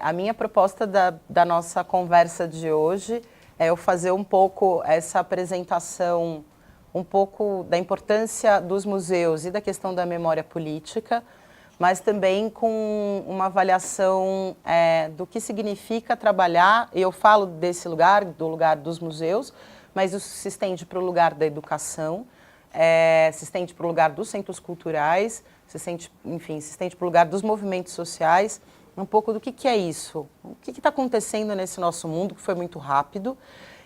A minha proposta da nossa conversa de hoje é eu fazer um pouco essa apresentação, um pouco da importância dos museus e da questão da memória política, mas também com uma avaliação do que significa trabalhar, e eu falo desse lugar, do lugar dos museus, mas isso se estende para o lugar da educação, se estende para o lugar dos centros culturais, enfim, se estende para o lugar dos movimentos sociais, um pouco do que é isso, o que está acontecendo nesse nosso mundo, que foi muito rápido.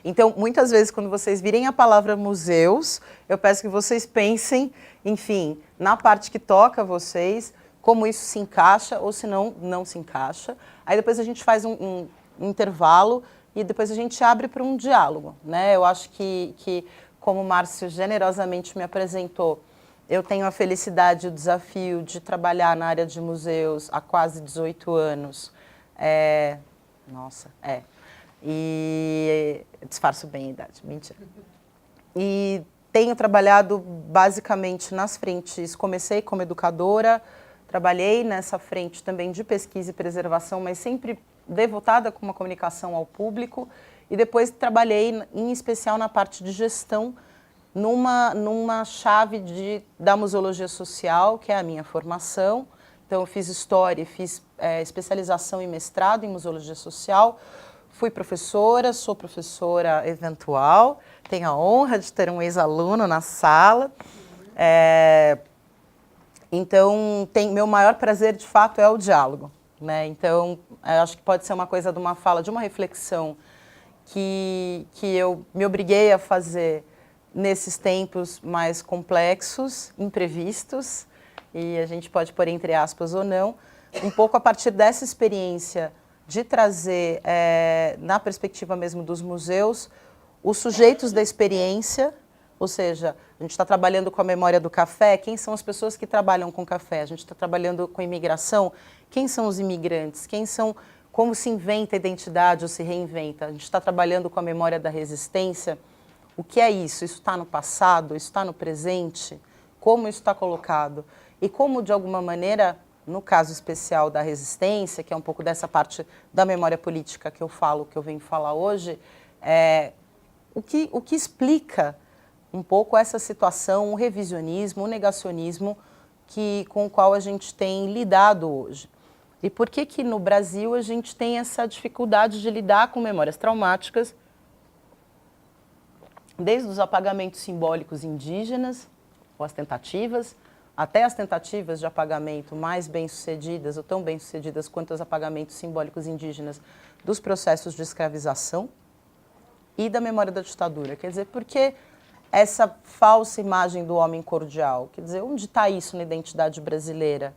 Então, muitas vezes, quando vocês virem a palavra museus, eu peço que vocês pensem, enfim, na parte que toca a vocês, como isso se encaixa ou se não se encaixa. Aí depois a gente faz um intervalo e depois a gente abre para um diálogo, né? Eu acho que como o Márcio generosamente me apresentou, eu tenho a felicidade e o desafio de trabalhar na área de museus há quase 18 anos. E disfarço bem a idade, mentira. E tenho trabalhado basicamente nas frentes, comecei como educadora, trabalhei nessa frente também de pesquisa e preservação, mas sempre devotada com uma comunicação ao público, e depois trabalhei em especial na parte de gestão, numa chave da museologia social, que é a minha formação. Então, eu fiz história, fiz especialização e mestrado em museologia social, fui professora, sou professora eventual, tenho a honra de ter um ex-aluno na sala. Então, meu maior prazer, de fato, é o diálogo, né? Então, eu acho que pode ser uma coisa de uma fala, de uma reflexão que eu me obriguei a fazer nesses tempos mais complexos, imprevistos, e a gente pode pôr entre aspas ou não, um pouco a partir dessa experiência de trazer, na perspectiva mesmo dos museus, os sujeitos da experiência, ou seja, a gente está trabalhando com a memória do café, quem são as pessoas que trabalham com café? A gente está trabalhando com imigração, quem são os imigrantes? Como se inventa a identidade ou se reinventa? A gente está trabalhando com a memória da resistência. O que é isso? Isso está no passado? Isso está no presente? Como isso está colocado? E como, de alguma maneira, no caso especial da resistência, que é um pouco dessa parte da memória política que eu venho falar hoje, o que explica um pouco essa situação, o revisionismo, o negacionismo com o qual a gente tem lidado hoje. E por que no Brasil a gente tem essa dificuldade de lidar com memórias traumáticas, desde os apagamentos simbólicos indígenas, ou as tentativas, até as tentativas de apagamento mais bem-sucedidas, ou tão bem-sucedidas quanto os apagamentos simbólicos indígenas dos processos de escravização e da memória da ditadura. Quer dizer, por que essa falsa imagem do homem cordial? Quer dizer, onde está isso na identidade brasileira?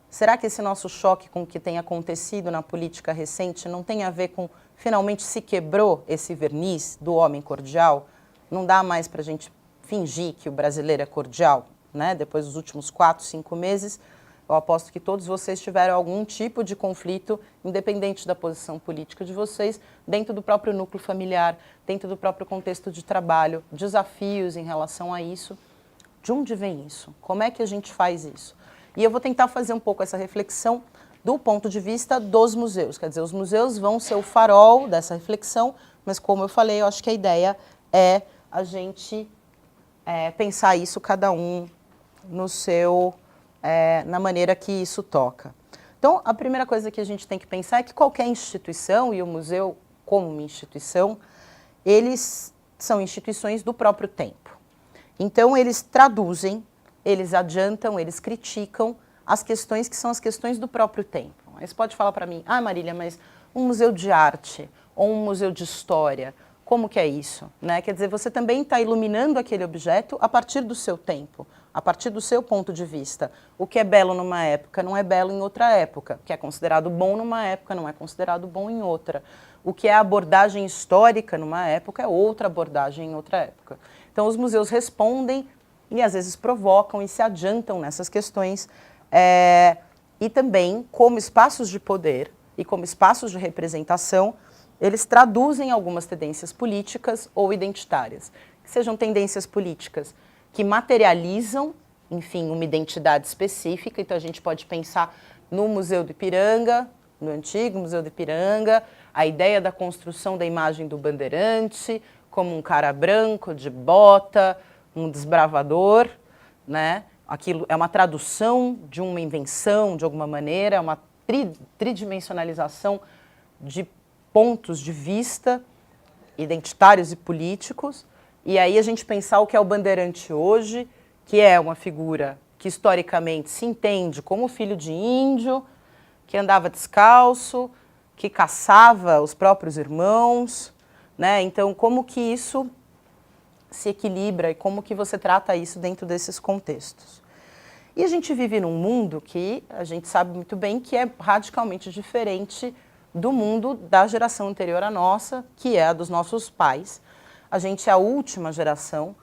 Será que esse nosso choque com o que tem acontecido na política recente não tem a ver com, finalmente se quebrou esse verniz do homem cordial? Não dá mais para a gente fingir que o brasileiro é cordial, né? Depois dos últimos 4, 5 meses, eu aposto que todos vocês tiveram algum tipo de conflito, independente da posição política de vocês, dentro do próprio núcleo familiar, dentro do próprio contexto de trabalho, desafios em relação a isso. De onde vem isso? Como é que a gente faz isso? E eu vou tentar fazer um pouco essa reflexão do ponto de vista dos museus. Quer dizer, os museus vão ser o farol dessa reflexão, mas como eu falei, eu acho que a ideia é a gente pensar isso cada um no seu, na maneira que isso toca. Então, a primeira coisa que a gente tem que pensar é que qualquer instituição, e o museu como uma instituição, eles são instituições do próprio tempo. Então, eles traduzem, eles adiantam, eles criticam as questões que são as questões do próprio tempo. Aí você pode falar para mim, Marília, mas um museu de arte ou um museu de história, como que é isso? Né? Quer dizer, você também está iluminando aquele objeto a partir do seu tempo, a partir do seu ponto de vista. O que é belo numa época não é belo em outra época. O que é considerado bom numa época não é considerado bom em outra. O que é abordagem histórica numa época é outra abordagem em outra época. Então, os museus respondem e, às vezes, provocam e se adiantam nessas questões. E também, como espaços de poder e como espaços de representação, eles traduzem algumas tendências políticas ou identitárias, que sejam tendências políticas que materializam, enfim, uma identidade específica. Então, a gente pode pensar no Museu do Ipiranga, no antigo Museu do Ipiranga, a ideia da construção da imagem do bandeirante como um cara branco, de bota, um desbravador, né? Aquilo é uma tradução de uma invenção, de alguma maneira, é uma tridimensionalização de pontos de vista identitários e políticos. E aí a gente pensar o que é o bandeirante hoje, que é uma figura que historicamente se entende como filho de índio, que andava descalço, que caçava os próprios irmãos, né? Então, como que isso se equilibra e como que você trata isso dentro desses contextos? E a gente vive num mundo que a gente sabe muito bem que é radicalmente diferente do mundo da geração anterior à nossa, que é a dos nossos pais. A gente é a última geração.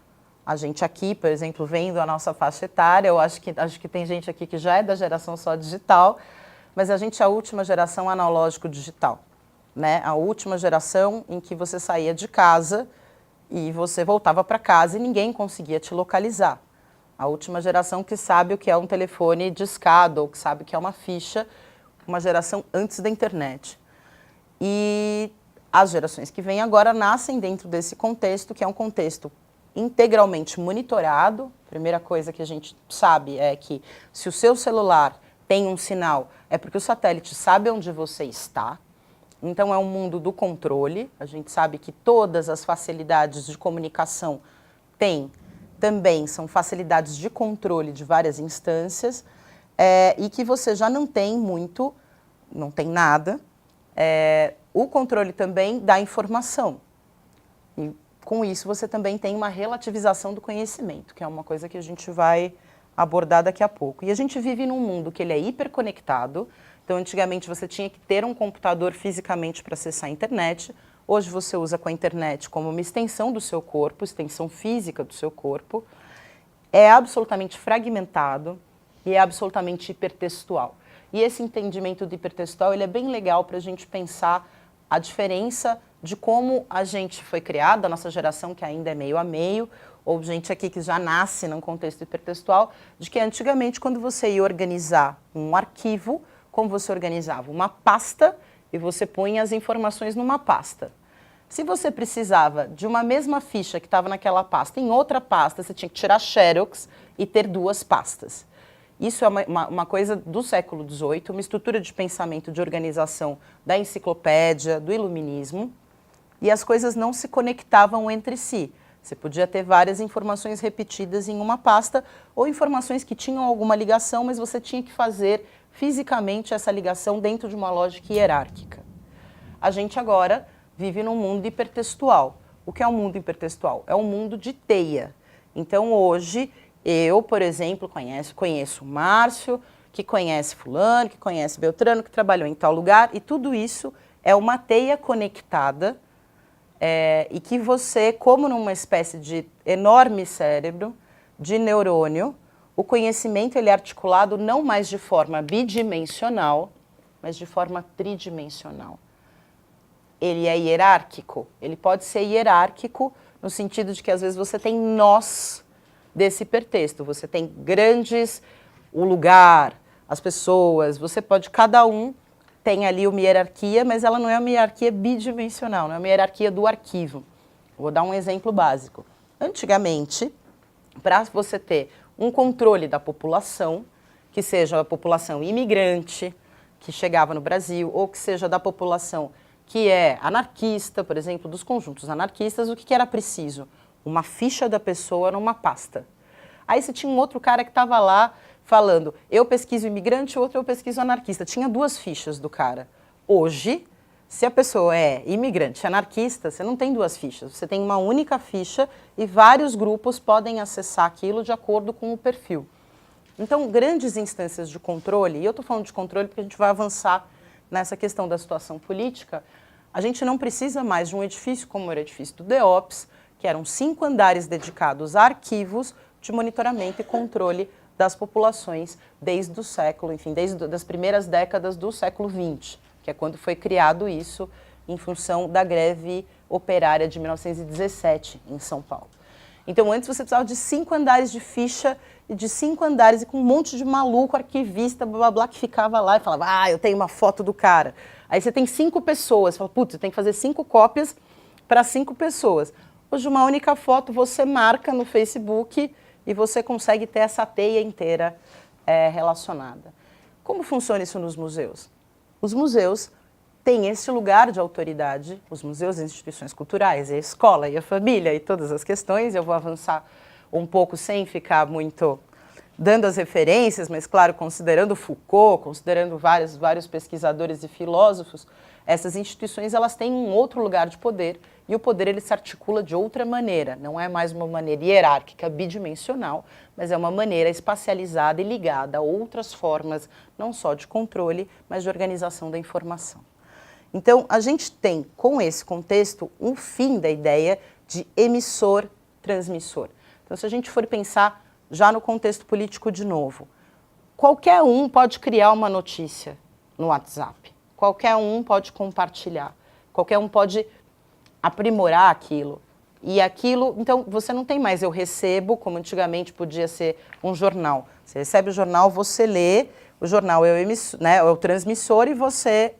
A gente aqui, por exemplo, vendo a nossa faixa etária, eu acho que tem gente aqui que já é da geração só digital, mas a gente é a última geração analógico-digital, né? A última geração em que você saía de casa e você voltava para casa e ninguém conseguia te localizar. A última geração que sabe o que é um telefone discado ou que sabe o que é uma ficha, uma geração antes da internet. E as gerações que vêm agora nascem dentro desse contexto, que é um contexto integralmente monitorado. A primeira coisa que a gente sabe é que se o seu celular tem um sinal, é porque o satélite sabe onde você está. Então é um mundo do controle. A gente sabe que todas as facilidades de comunicação também são facilidades de controle de várias instâncias, e que você já não tem nada, o controle também da informação. E com isso você também tem uma relativização do conhecimento, que é uma coisa que a gente vai abordar daqui a pouco. E a gente vive num mundo que ele é hiperconectado. Então, antigamente você tinha que ter um computador fisicamente para acessar a internet. Hoje você usa com a internet como uma extensão do seu corpo, extensão física do seu corpo. É absolutamente fragmentado e é absolutamente hipertextual. E esse entendimento do hipertextual ele é bem legal para a gente pensar a diferença de como a gente foi criado, a nossa geração que ainda é meio a meio, ou gente aqui que já nasce num contexto hipertextual, de que antigamente quando você ia organizar um arquivo, como você organizava uma pasta e você punha as informações numa pasta. Se você precisava de uma mesma ficha que estava naquela pasta em outra pasta, você tinha que tirar xerox e ter duas pastas. Isso é uma coisa do século XVIII, uma estrutura de pensamento, de organização da enciclopédia, do iluminismo, e as coisas não se conectavam entre si. Você podia ter várias informações repetidas em uma pasta ou informações que tinham alguma ligação, mas você tinha que fazer fisicamente essa ligação dentro de uma lógica hierárquica. A gente agora vive num mundo hipertextual. O que é um mundo hipertextual? É um mundo de teia. Então hoje, eu, por exemplo, conheço o Márcio, que conhece fulano, que conhece Beltrano, que trabalhou em tal lugar, e tudo isso é uma teia conectada, e que você, como numa espécie de enorme cérebro, de neurônio, o conhecimento ele é articulado não mais de forma bidimensional, mas de forma tridimensional. Ele é hierárquico, ele pode ser hierárquico no sentido de que às vezes você tem nós desse hipertexto, você tem o lugar, as pessoas, você pode, cada um tem ali uma hierarquia, mas ela não é uma hierarquia bidimensional, não é uma hierarquia do arquivo. Vou dar um exemplo básico. Antigamente, para você ter um controle da população, que seja a população imigrante que chegava no Brasil, ou que seja da população que é anarquista, por exemplo, dos conjuntos anarquistas, o que era preciso? Uma ficha da pessoa numa pasta. Aí você tinha um outro cara que estava lá falando, eu pesquiso imigrante, outro eu pesquiso anarquista. Tinha duas fichas do cara. Hoje, se a pessoa é imigrante, anarquista, você não tem duas fichas, você tem uma única ficha e vários grupos podem acessar aquilo de acordo com o perfil. Então, grandes instâncias de controle, e eu estou falando de controle porque a gente vai avançar nessa questão da situação política, a gente não precisa mais de um edifício como era o edifício do DEOPS, que eram 5 andares dedicados a arquivos de monitoramento e controle das populações desde o século, enfim, desde as primeiras décadas do século XX, que é quando foi criado isso em função da greve operária de 1917 em São Paulo. Então, antes você precisava de 5 andares de ficha e de 5 andares e com um monte de maluco, arquivista, blá, blá, blá, que ficava lá e falava, eu tenho uma foto do cara. Aí você tem 5 pessoas, fala, putz, você tem que fazer 5 cópias para 5 pessoas. Hoje, uma única foto você marca no Facebook e você consegue ter essa teia inteira relacionada. Como funciona isso nos museus? Os museus têm esse lugar de autoridade, os museus e instituições culturais, e a escola e a família e todas as questões. Eu vou avançar um pouco sem ficar muito dando as referências, mas, claro, considerando Foucault, considerando vários pesquisadores e filósofos, essas instituições elas têm um outro lugar de poder e o poder ele se articula de outra maneira. Não é mais uma maneira hierárquica, bidimensional, mas é uma maneira espacializada e ligada a outras formas, não só de controle, mas de organização da informação. Então, a gente tem, com esse contexto, um fim da ideia de emissor-transmissor. Então, se a gente for pensar já no contexto político de novo, qualquer um pode criar uma notícia no WhatsApp, qualquer um pode compartilhar, qualquer um pode aprimorar aquilo. E aquilo, então, você não tem mais eu recebo, como antigamente podia ser um jornal. Você recebe o jornal, você lê, o jornal é o transmissor e você...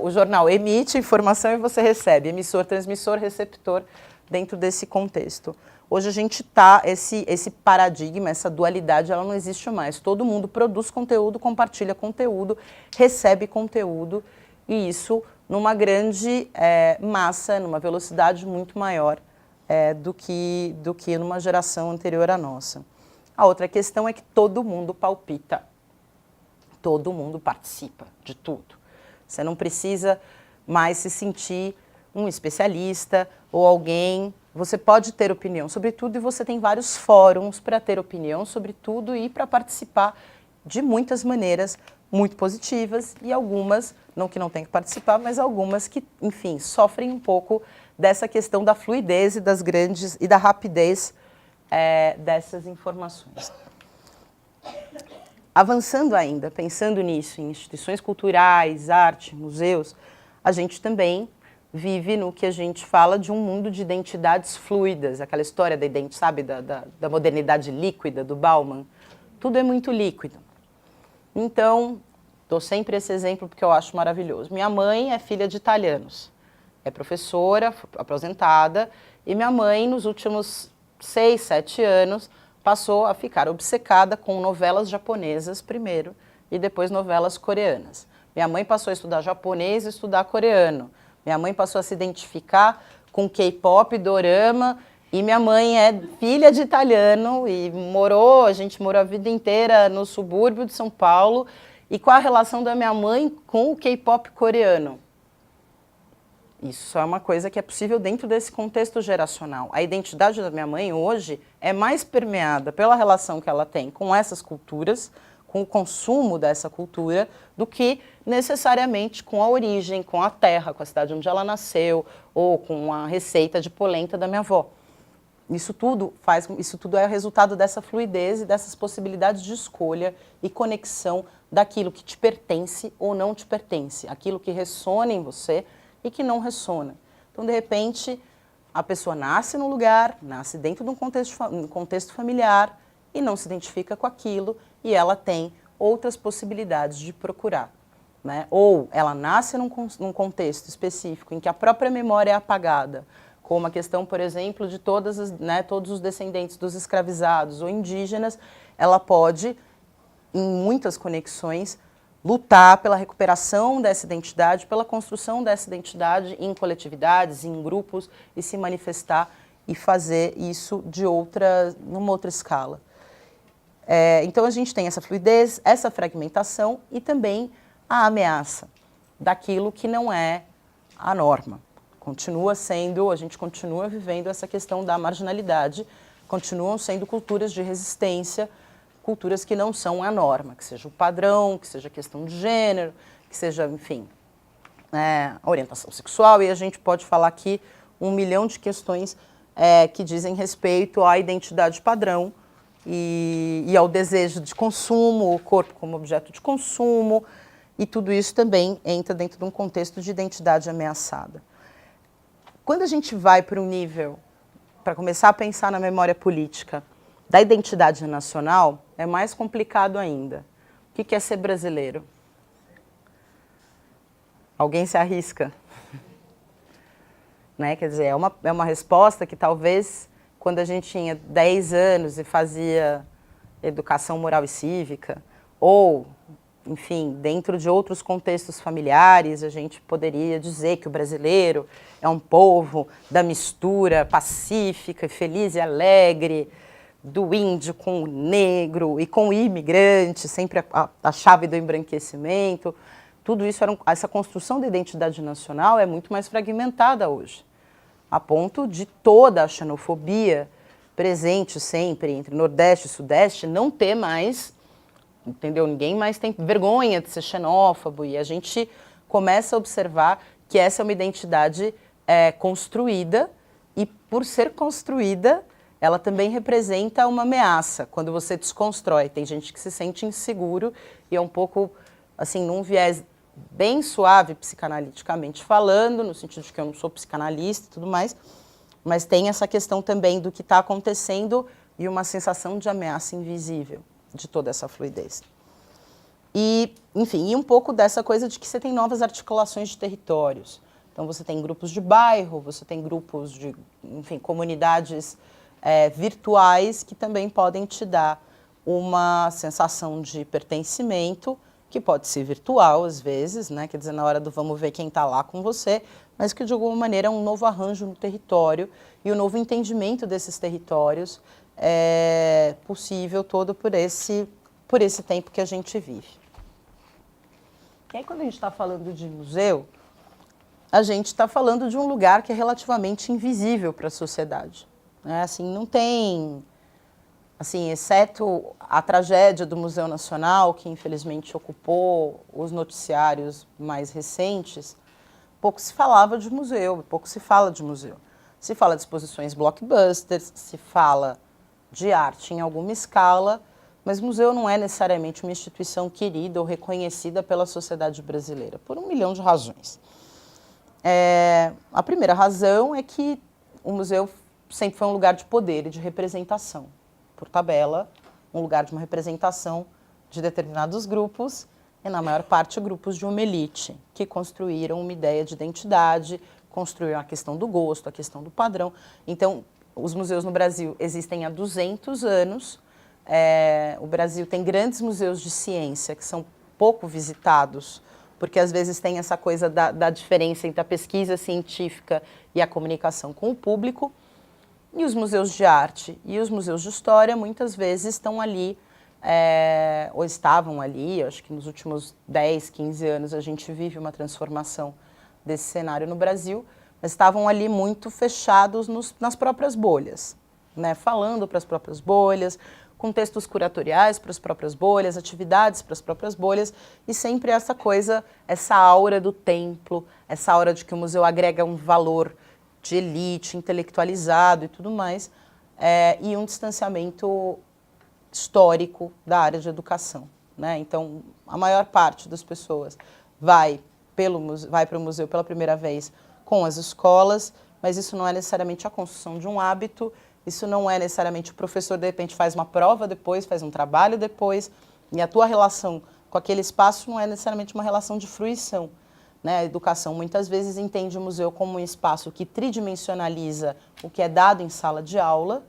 O jornal emite informação e você recebe. Emissor, transmissor, receptor, dentro desse contexto. Hoje a gente está, esse paradigma, essa dualidade, ela não existe mais. Todo mundo produz conteúdo, compartilha conteúdo, recebe conteúdo, e isso numa grande massa, numa velocidade muito maior do que numa geração anterior à nossa. A outra questão é que todo mundo palpita, todo mundo participa de tudo. Você não precisa mais se sentir um especialista ou alguém. Você pode ter opinião sobre tudo e você tem vários fóruns para ter opinião sobre tudo e para participar de muitas maneiras muito positivas e algumas, não que não tenha que participar, mas algumas que, enfim, sofrem um pouco dessa questão da fluidez e das grandes e da rapidez dessas informações. Avançando ainda, pensando nisso, em instituições culturais, arte, museus, a gente também vive no que a gente fala de um mundo de identidades fluidas, aquela história da identidade, sabe, da modernidade líquida, do Bauman. Tudo é muito líquido. Então, dou sempre esse exemplo porque eu acho maravilhoso. Minha mãe é filha de italianos, é professora, aposentada, e minha mãe, nos últimos 6, 7 anos, passou a ficar obcecada com novelas japonesas primeiro e depois novelas coreanas. Minha mãe passou a estudar japonês e estudar coreano. Minha mãe passou a se identificar com K-pop, dorama, e minha mãe é filha de italiano e a gente morou a vida inteira no subúrbio de São Paulo. E qual a relação da minha mãe com o K-pop coreano? Isso é uma coisa que é possível dentro desse contexto geracional. A identidade da minha mãe hoje é mais permeada pela relação que ela tem com essas culturas, com o consumo dessa cultura, do que necessariamente com a origem, com a terra, com a cidade onde ela nasceu, ou com a receita de polenta da minha avó. Isso tudo é resultado dessa fluidez e dessas possibilidades de escolha e conexão daquilo que te pertence ou não te pertence, aquilo que ressona em você e que não ressona. Então, de repente, a pessoa nasce num lugar, nasce dentro de um contexto familiar e não se identifica com aquilo e ela tem outras possibilidades de procurar, né? Ou ela nasce num contexto específico em que a própria memória é apagada, como a questão, por exemplo, de todos os descendentes dos escravizados ou indígenas, ela pode, em muitas conexões, lutar pela recuperação dessa identidade, pela construção dessa identidade em coletividades, em grupos, e se manifestar e fazer isso numa outra escala. Então a gente tem essa fluidez, essa fragmentação e também a ameaça daquilo que não é a norma. A gente continua vivendo essa questão da marginalidade, continuam sendo culturas de resistência, culturas que não são a norma, que seja o padrão, que seja a questão de gênero, que seja, enfim, a orientação sexual, e a gente pode falar aqui 1 milhão de questões que dizem respeito à identidade padrão e ao desejo de consumo, o corpo como objeto de consumo, e tudo isso também entra dentro de um contexto de identidade ameaçada. Quando a gente vai para um nível, para começar a pensar na memória política, da identidade nacional, é mais complicado ainda. O que é ser brasileiro? Alguém se arrisca? Né? Quer dizer, é uma resposta que talvez, quando a gente tinha 10 anos e fazia educação moral e cívica, ou, enfim, dentro de outros contextos familiares, a gente poderia dizer que o brasileiro é um povo da mistura pacífica, feliz e alegre, do índio com o negro e com o imigrante, sempre a chave do embranquecimento. Tudo isso, essa construção da identidade nacional é muito mais fragmentada hoje, a ponto de toda a xenofobia presente sempre entre Nordeste e Sudeste não ter mais, entendeu? Ninguém mais tem vergonha de ser xenófobo, e a gente começa a observar que essa é uma identidade construída, e por ser construída, ela também representa uma ameaça quando você desconstrói. Tem gente que se sente inseguro e é um pouco, assim, num viés bem suave psicanaliticamente falando, no sentido de que eu não sou psicanalista e tudo mais, mas tem essa questão também do que está acontecendo e uma sensação de ameaça invisível de toda essa fluidez. E, enfim, e um pouco dessa coisa de que você tem novas articulações de territórios. Então você tem grupos de bairro, você tem grupos de, enfim, comunidades virtuais que também podem te dar uma sensação de pertencimento, que pode ser virtual às vezes, né? Quer dizer, na hora do vamos ver quem está lá com você, mas que de alguma maneira é um novo arranjo no território e o novo entendimento desses territórios é possível todo por esse tempo que a gente vive. E aí, quando a gente está falando de museu, a gente está falando de um lugar que é relativamente invisível para a sociedade. Né? Assim, não tem, assim, exceto a tragédia do Museu Nacional, que infelizmente ocupou os noticiários mais recentes, pouco se falava de museu, pouco se fala de museu. Se fala de exposições blockbusters, se fala de arte em alguma escala, mas museu não é necessariamente uma instituição querida ou reconhecida pela sociedade brasileira, por 1 milhão de razões. A primeira razão é que o museu sempre foi um lugar de poder e de representação. Por tabela, um lugar de uma representação de determinados grupos, e na maior parte grupos de uma elite, que construíram uma ideia de identidade, construíram a questão do gosto, a questão do padrão. Então, os museus no Brasil existem há 200 anos. O Brasil tem grandes museus de ciência que são pouco visitados, porque às vezes tem essa coisa da diferença entre a pesquisa científica e a comunicação com o público. E os museus de arte e os museus de história muitas vezes estão ali, ou estavam ali. Acho que nos últimos 10, 15 anos a gente vive uma transformação desse cenário no Brasil, mas estavam ali muito fechados nas próprias bolhas, né? Falando para as próprias bolhas, com textos curatoriais para as próprias bolhas, atividades para as próprias bolhas, e sempre essa coisa, essa aura do templo, essa aura de que o museu agrega um valor de elite, intelectualizado e tudo mais, e um distanciamento histórico da área de educação, né? Então, a maior parte das pessoas vai para o museu pela primeira vez com as escolas, mas isso não é necessariamente a construção de um hábito, isso não é necessariamente o professor, de repente, faz uma prova depois, faz um trabalho depois, e a tua relação com aquele espaço não é necessariamente uma relação de fruição. Né? A educação muitas vezes entende o museu como um espaço que tridimensionaliza o que é dado em sala de aula.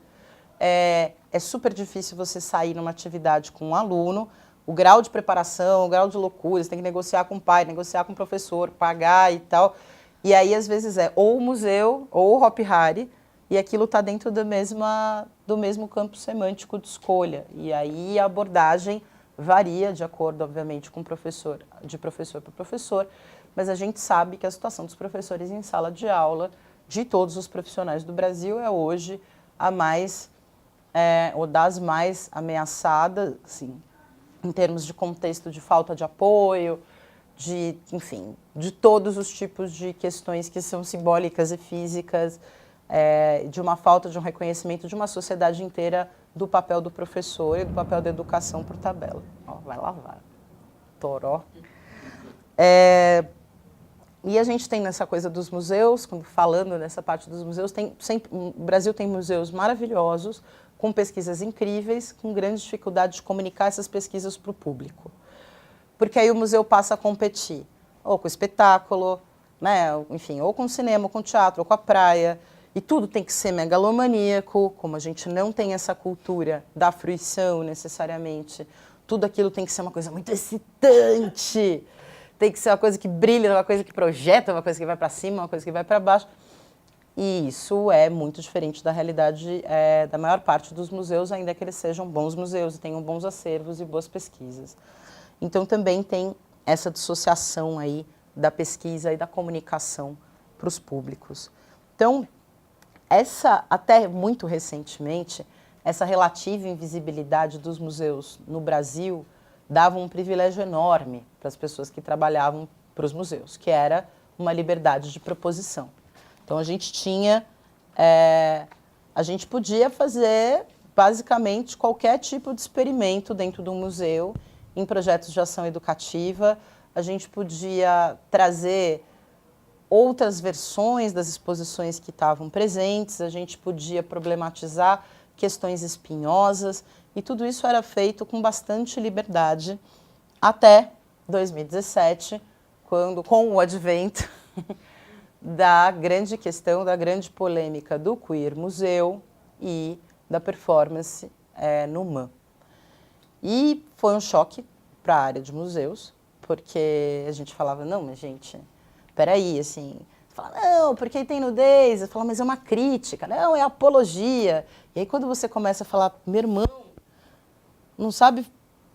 É super difícil você sair numa atividade com um aluno, o grau de preparação, o grau de loucura, você tem que negociar com o pai, negociar com o professor, pagar e tal. E aí, às vezes, ou o museu ou o Hopi Hari, e aquilo está dentro do mesmo campo semântico de escolha. E aí a abordagem varia de acordo, obviamente, com o professor, de professor para professor, mas a gente sabe que a situação dos professores em sala de aula, de todos os profissionais do Brasil, é hoje a mais, ou das mais ameaçadas, assim, em termos de contexto de falta de apoio, enfim, de todos os tipos de questões que são simbólicas e físicas, de uma falta de um reconhecimento de uma sociedade inteira do papel do professor e do papel da educação por tabela. Ó, vai lavar. Toró. E a gente tem nessa coisa dos museus, falando nessa parte dos museus, o Brasil tem museus maravilhosos, com pesquisas incríveis, com grande dificuldade de comunicar essas pesquisas para o público. Porque aí o museu passa a competir, ou com o espetáculo, né, enfim, ou com o cinema, ou com o teatro, ou com a praia, e tudo tem que ser megalomaníaco, como a gente não tem essa cultura da fruição necessariamente, tudo aquilo tem que ser uma coisa muito excitante, tem que ser uma coisa que brilha, uma coisa que projeta, uma coisa que vai para cima, uma coisa que vai para baixo. E isso é muito diferente da realidade da maior parte dos museus, ainda que eles sejam bons museus e tenham bons acervos e boas pesquisas. Então também tem essa dissociação aí da pesquisa e da comunicação para os públicos. Então, até muito recentemente, essa relativa invisibilidade dos museus no Brasil dava um privilégio enorme para as pessoas que trabalhavam para os museus, que era uma liberdade de proposição. Então, a gente podia fazer basicamente qualquer tipo de experimento dentro do museu, em projetos de ação educativa, a gente podia trazer outras versões das exposições que estavam presentes, a gente podia problematizar questões espinhosas, e tudo isso era feito com bastante liberdade até 2017, quando, com o advento da grande questão, da grande polêmica do Queer Museu e da performance no MAM. E foi um choque para a área de museus, porque a gente falava, não, mas gente, peraí, assim, fala, não, porque tem nudez, eu falo, mas é uma crítica, não, é apologia. E aí quando você começa a falar, meu irmão, não sabe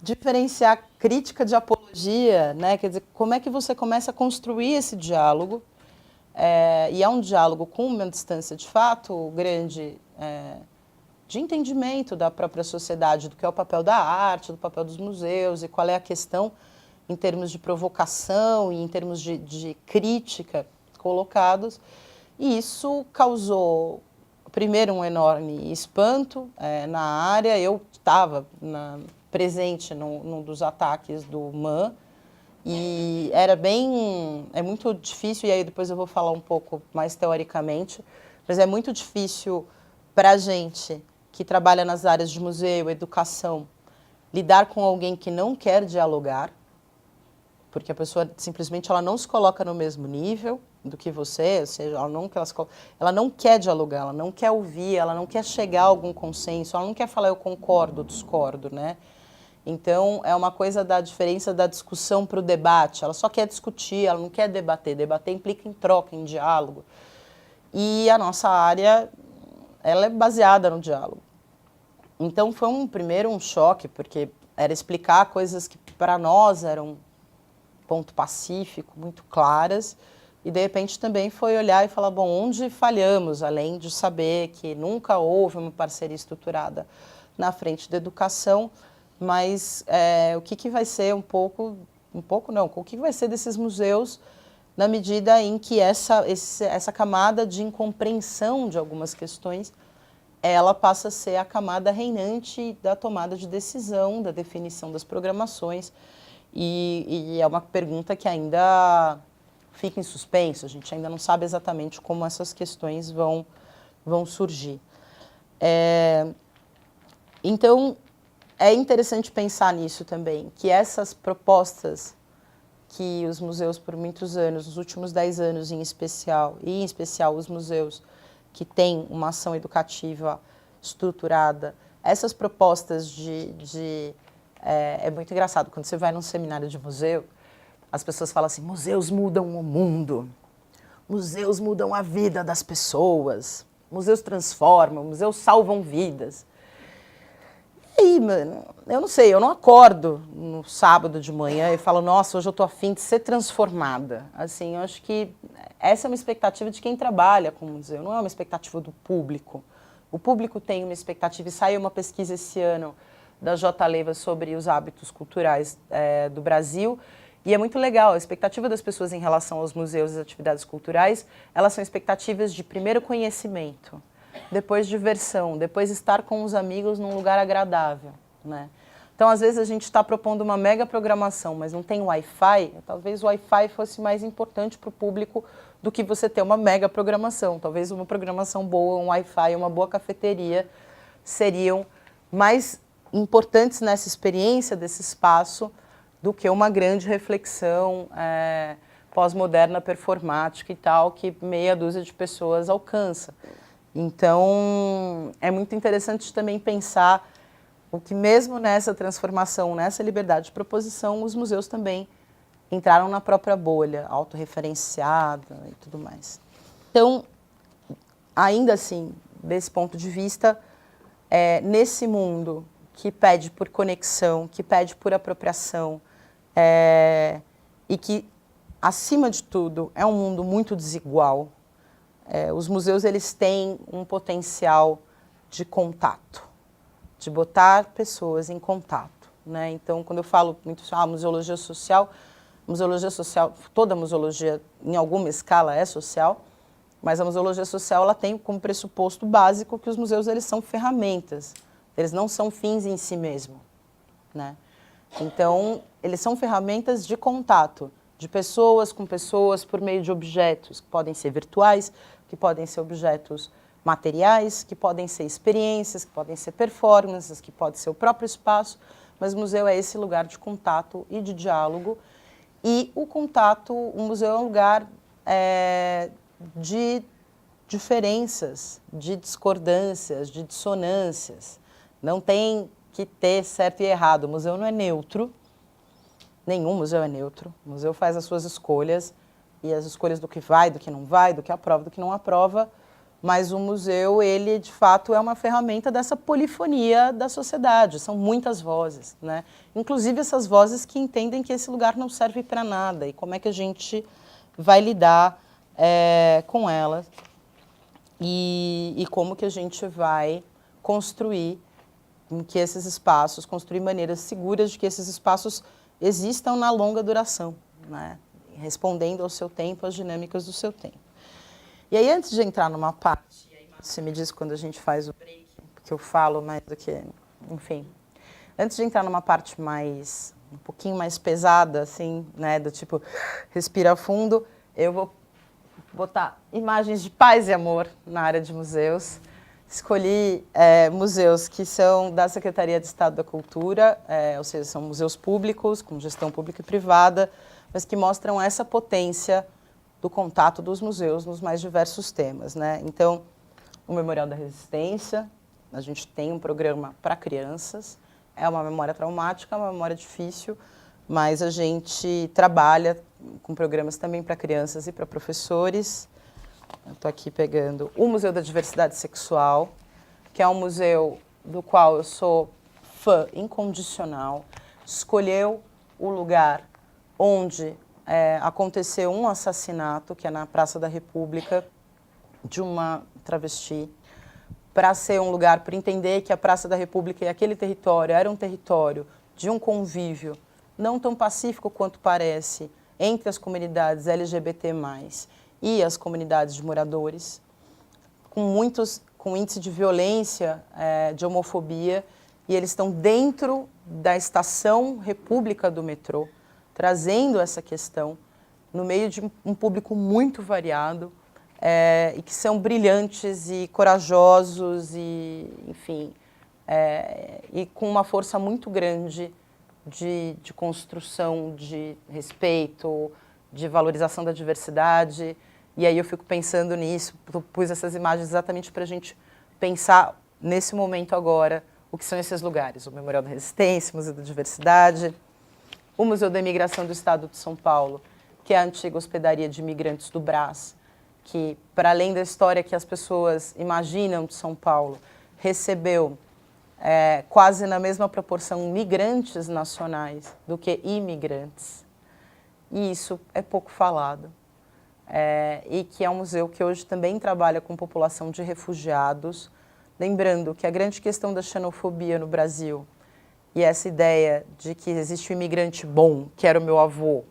diferenciar crítica de apologia, né? Quer dizer, como é que você começa a construir esse diálogo? E é um diálogo com uma distância de fato grande, de entendimento da própria sociedade, do que é o papel da arte, do papel dos museus e qual é a questão em termos de provocação e em termos de crítica colocados. E isso causou, primeiro, um enorme espanto na área. Eu estava presente num dos ataques do MAM, e é muito difícil, e aí depois eu vou falar um pouco mais teoricamente, mas é muito difícil para a gente que trabalha nas áreas de museu, educação, lidar com alguém que não quer dialogar, porque a pessoa simplesmente ela não se coloca no mesmo nível do que você, ou seja, ela não quer dialogar, ela não quer ouvir, ela não quer chegar a algum consenso, ela não quer falar eu concordo ou discordo, né? Então, é uma coisa da diferença da discussão para o debate. Ela só quer discutir, ela não quer debater. Debater implica em troca, em diálogo. E a nossa área, ela é baseada no diálogo. Então, foi primeiro um choque, porque era explicar coisas que para nós eram ponto pacífico, muito claras, e de repente também foi olhar e falar, bom, onde falhamos, além de saber que nunca houve uma parceria estruturada na frente da educação, mas o que vai ser o que vai ser desses museus na medida em que essa camada de incompreensão de algumas questões, ela passa a ser a camada reinante da tomada de decisão, da definição das programações, e é uma pergunta que ainda fica em suspenso, a gente ainda não sabe exatamente como essas questões vão surgir. Então, é interessante pensar nisso também, que essas propostas que os museus por muitos anos, nos últimos 10 anos em especial, e em especial os museus que têm uma ação educativa estruturada, essas propostas é muito engraçado, quando você vai num seminário de museu, as pessoas falam assim, museus mudam o mundo, museus mudam a vida das pessoas, museus transformam, museus salvam vidas. E aí, mano, eu não sei, eu não acordo no sábado de manhã e falo, nossa, hoje eu tô a fim de ser transformada. Assim, eu acho que essa é uma expectativa de quem trabalha com o museu, não é uma expectativa do público. O público tem uma expectativa, e saiu uma pesquisa esse ano da J. Leva sobre os hábitos culturais do Brasil, e é muito legal, a expectativa das pessoas em relação aos museus e às atividades culturais, elas são expectativas de primeiro conhecimento, depois diversão, depois estar com os amigos num lugar agradável, né? Então, às vezes, a gente está propondo uma mega programação, mas não tem Wi-Fi, talvez o Wi-Fi fosse mais importante para o público do que você ter uma mega programação. Talvez uma programação boa, um Wi-Fi, uma boa cafeteria seriam mais importantes nessa experiência desse espaço do que uma grande reflexão pós-moderna performática e tal, que meia dúzia de pessoas alcança. Então, é muito interessante também pensar o que mesmo nessa transformação, nessa liberdade de proposição, os museus também entraram na própria bolha, autorreferenciada e tudo mais. Então, ainda assim, desse ponto de vista, nesse mundo que pede por conexão, que pede por apropriação, e que, acima de tudo, é um mundo muito desigual, os museus eles têm um potencial de contato, de botar pessoas em contato, né? Então, quando eu falo muito museologia social, toda museologia, em alguma escala, é social, mas a museologia social ela tem como pressuposto básico que os museus eles são ferramentas, eles não são fins em si mesmos, né? Então, eles são ferramentas de contato, de pessoas com pessoas por meio de objetos, que podem ser virtuais, que podem ser objetos materiais, que podem ser experiências, que podem ser performances, que pode ser o próprio espaço, mas o museu é esse lugar de contato e de diálogo. E o museu é um lugar de diferenças, de discordâncias, de dissonâncias. Não tem que ter certo e errado. O museu não é neutro, nenhum museu é neutro. O museu faz as suas escolhas, e as escolhas do que vai, do que não vai, do que aprova, do que não aprova, mas o museu, ele, de fato, é uma ferramenta dessa polifonia da sociedade. São muitas vozes, né? Inclusive essas vozes que entendem que esse lugar não serve para nada, e como é que a gente vai lidar com elas, e como que a gente vai construir que esses espaços, construir maneiras seguras de que esses espaços existam na longa duração, né? Respondendo ao seu tempo, às dinâmicas do seu tempo. E aí, antes de entrar numa parte, e aí você me diz quando a gente faz o break, porque eu falo mais do que... Enfim. Antes de entrar numa parte um pouquinho mais pesada, assim, né, do tipo, respira fundo, eu vou botar imagens de paz e amor na área de museus. Escolhi museus que são da Secretaria de Estado da Cultura, ou seja, são museus públicos, com gestão pública e privada, mas que mostram essa potência do contato dos museus nos mais diversos temas, né? Então, o Memorial da Resistência, a gente tem um programa para crianças, é uma memória traumática, é uma memória difícil, mas a gente trabalha com programas também para crianças e para professores. Eu estou aqui pegando o Museu da Diversidade Sexual, que é um museu do qual eu sou fã incondicional, escolheu o lugar onde aconteceu um assassinato, que é na Praça da República, de uma travesti, para ser um lugar, para entender que a Praça da República e aquele território era um território de um convívio não tão pacífico quanto parece entre as comunidades LGBT+, e as comunidades de moradores, com índice de violência, de homofobia, e eles estão dentro da estação República do metrô, trazendo essa questão no meio de um público muito variado, e que são brilhantes e corajosos e, enfim, e com uma força muito grande de construção, de respeito, de valorização da diversidade. E aí eu fico pensando nisso, pus essas imagens exatamente para a gente pensar nesse momento agora o que são esses lugares. O Memorial da Resistência, o Museu da Diversidade, o Museu da Imigração do Estado de São Paulo, que é a antiga hospedaria de imigrantes do Brás, que, para além da história que as pessoas imaginam de São Paulo, recebeu quase na mesma proporção migrantes nacionais do que imigrantes. E isso é pouco falado. E que é um museu que hoje também trabalha com população de refugiados, lembrando que a grande questão da xenofobia no Brasil e essa ideia de que existe o imigrante bom, que era o meu avô,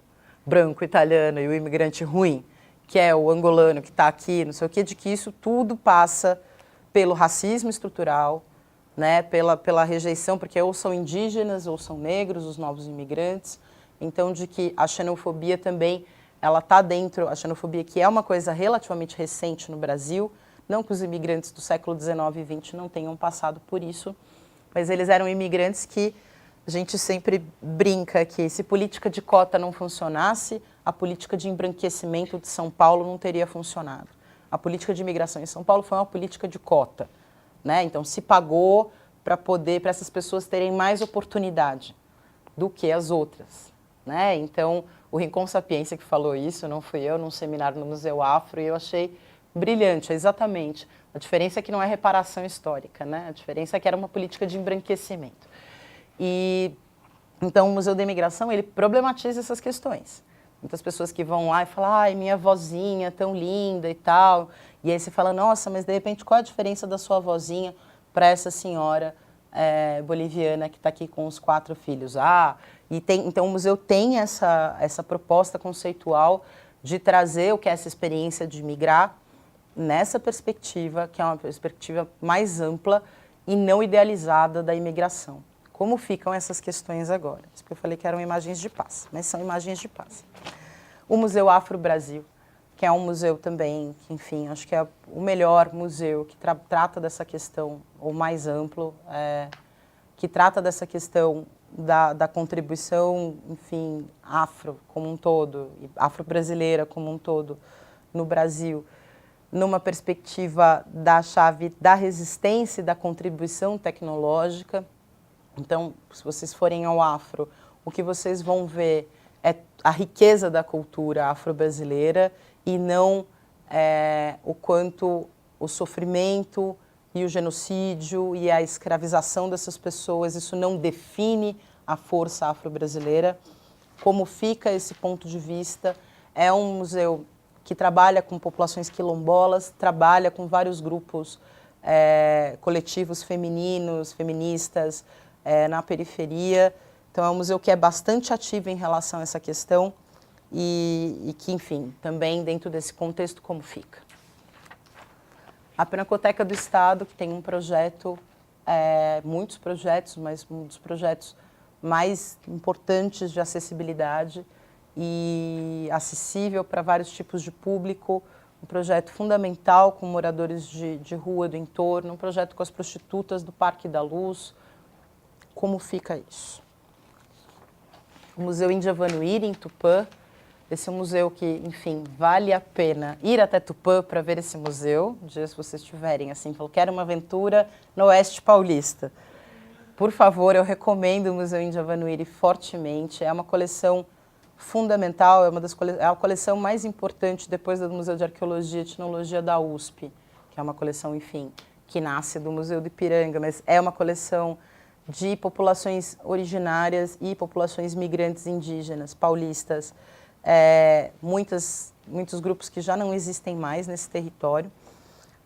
branco, italiano, e o imigrante ruim, que é o angolano que está aqui, não sei o quê, de que isso tudo passa pelo racismo estrutural, né, pela rejeição, porque ou são indígenas ou são negros, os novos imigrantes. Então, de que a xenofobia também, ela está dentro, a xenofobia que é uma coisa relativamente recente no Brasil, Não que os imigrantes do século XIX e XX não tenham passado por isso, mas eles eram imigrantes que a gente sempre brinca que se política de cota não funcionasse, a política de embranquecimento de São Paulo não teria funcionado. A política de imigração em São Paulo foi uma política de cota, né? Então se pagou para essas pessoas terem mais oportunidade do que as outras, né? Então o Rincon Sapiência que falou isso, não fui eu, num seminário no Museu Afro, e eu achei brilhante, exatamente. A diferença é que não é reparação histórica, né? A diferença é que era uma política de embranquecimento. E então o Museu da Imigração, ele problematiza essas questões. Muitas pessoas que vão lá e falam, ai, minha vozinha tão linda e tal. E aí você fala, nossa, mas de repente qual é a diferença da sua vozinha para essa senhora boliviana que está aqui com os 4 filhos? Então o museu tem essa proposta conceitual de trazer o que é essa experiência de migrar nessa perspectiva, que é uma perspectiva mais ampla e não idealizada da imigração. Como ficam essas questões agora? Isso que eu falei que eram imagens de paz, mas são imagens de paz. O Museu Afro-Brasil, que é um museu também, que, enfim, acho que é o melhor museu que trata dessa questão, ou mais amplo, que trata dessa questão da contribuição, enfim, afro como um todo, afro-brasileira como um todo no Brasil, numa perspectiva da chave da resistência e da contribuição tecnológica. Então, se vocês forem ao Afro, o que vocês vão ver é a riqueza da cultura afro-brasileira e não o quanto o sofrimento e o genocídio e a escravização dessas pessoas, isso não define a força afro-brasileira. Como fica esse ponto de vista? É um museu que trabalha com populações quilombolas, trabalha com vários grupos coletivos femininos, feministas, na periferia. Então é um museu que é bastante ativo em relação a essa questão e que, enfim, também dentro desse contexto como fica. A Pinacoteca do Estado, que tem um projeto, muitos projetos, mas um dos projetos mais importantes de acessibilidade e acessível para vários tipos de público, um projeto fundamental com moradores de rua do entorno, um projeto com as prostitutas do Parque da Luz. Como fica isso? O Museu Indiavanuíri, em Tupã. Esse é um museu que, enfim, vale a pena ir até Tupã para ver esse museu. Um dia, se vocês tiverem, assim, falou, quero uma aventura no Oeste Paulista. Por favor, eu recomendo o Museu Indiavanuíri fortemente. É uma coleção fundamental, é a coleção mais importante depois do Museu de Arqueologia e Etnologia da USP, que é uma coleção, enfim, que nasce do Museu do Ipiranga, mas é uma coleção de populações originárias e populações migrantes indígenas, paulistas, muitos grupos que já não existem mais nesse território.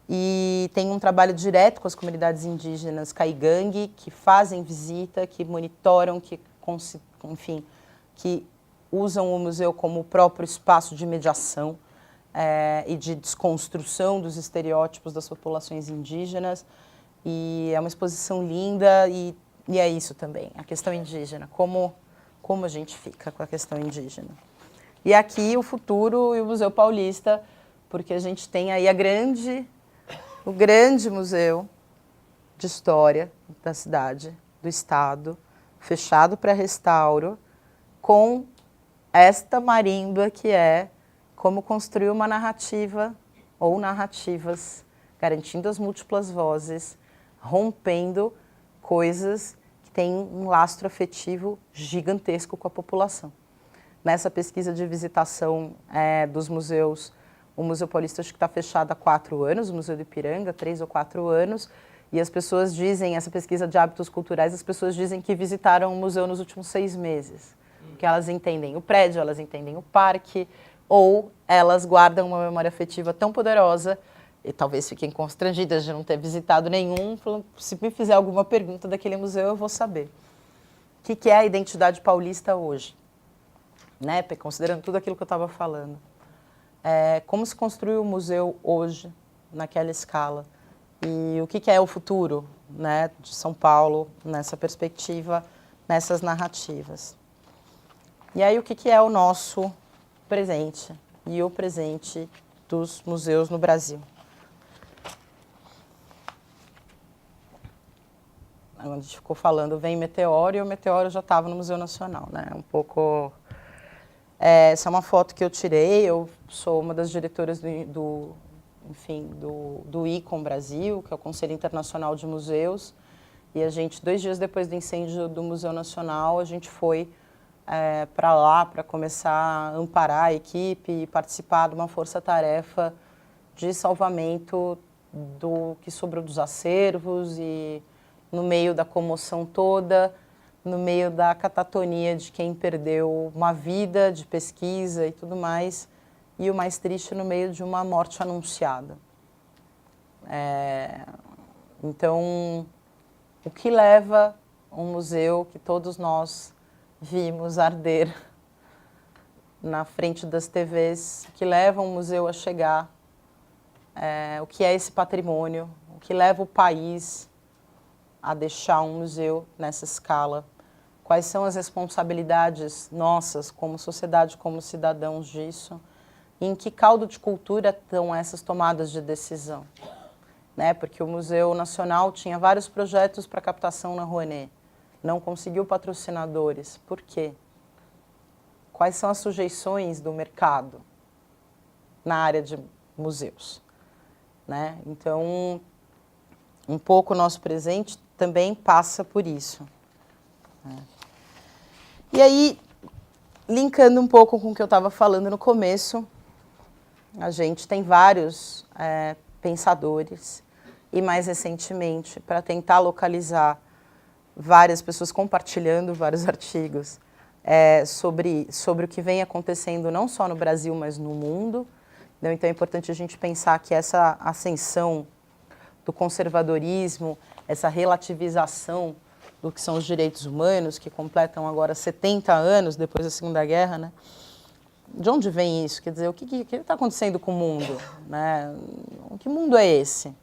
E tem um trabalho direto com as comunidades indígenas caigangue, que fazem visita, que monitoram, enfim, que usam o museu como o próprio espaço de mediação e de desconstrução dos estereótipos das populações indígenas. E é uma exposição linda e é isso também, a questão indígena, como a gente fica com a questão indígena. E aqui o futuro e o Museu Paulista, porque a gente tem aí o grande museu de história da cidade, do estado, fechado para restauro, com esta marimba que é como construir uma narrativa ou narrativas, garantindo as múltiplas vozes, rompendo coisas que têm um lastro afetivo gigantesco com a população. Nessa pesquisa de visitação dos museus, o Museu Paulista acho que está fechado há 4 anos, o Museu do Ipiranga, 3 ou 4 anos, e as pessoas dizem, essa pesquisa de hábitos culturais, as pessoas dizem que visitaram o museu nos últimos 6 meses, porque elas entendem o prédio, elas entendem o parque, ou elas guardam uma memória afetiva tão poderosa, e talvez fiquem constrangidas de não ter visitado nenhum, se me fizer alguma pergunta daquele museu, eu vou saber. O que é a identidade paulista hoje? Né? Considerando tudo aquilo que eu estava falando. Como se construiu o museu hoje, naquela escala? E o que é o futuro, né, de São Paulo, nessa perspectiva, nessas narrativas? E aí, o que é o nosso presente e o presente dos museus no Brasil? A gente ficou falando, vem Meteoro, e o Meteoro já estava no Museu Nacional, né? Um pouco... essa é uma foto que eu tirei, eu sou uma das diretoras do ICOM Brasil, que é o Conselho Internacional de Museus, e a gente, 2 dias depois do incêndio do Museu Nacional, a gente foi para lá para começar a amparar a equipe e participar de uma força-tarefa de salvamento do que sobrou dos acervos e no meio da comoção toda, no meio da catatonia de quem perdeu uma vida de pesquisa e tudo mais, e o mais triste, no meio de uma morte anunciada. Então, o que leva um museu que todos nós vimos arder na frente das TVs, o que leva um museu a chegar, o que é esse patrimônio, o que leva o país a deixar um museu nessa escala, quais são as responsabilidades nossas como sociedade, como cidadãos disso, e em que caldo de cultura estão essas tomadas de decisão. Né? Porque o Museu Nacional tinha vários projetos para captação na Rouanet, não conseguiu patrocinadores. Por quê? Quais são as sujeições do mercado na área de museus? Né? Então, um pouco o nosso presente também passa por isso. Né? E aí, linkando um pouco com o que eu estava falando no começo, a gente tem vários pensadores e, mais recentemente, para tentar localizar várias pessoas compartilhando vários artigos sobre o que vem acontecendo não só no Brasil, mas no mundo. Então é importante a gente pensar que essa ascensão do conservadorismo, essa relativização do que são os direitos humanos, que completam agora 70 anos depois da Segunda Guerra, né? De onde vem isso? Quer dizer, o que está acontecendo com o mundo? Né? Que mundo é esse?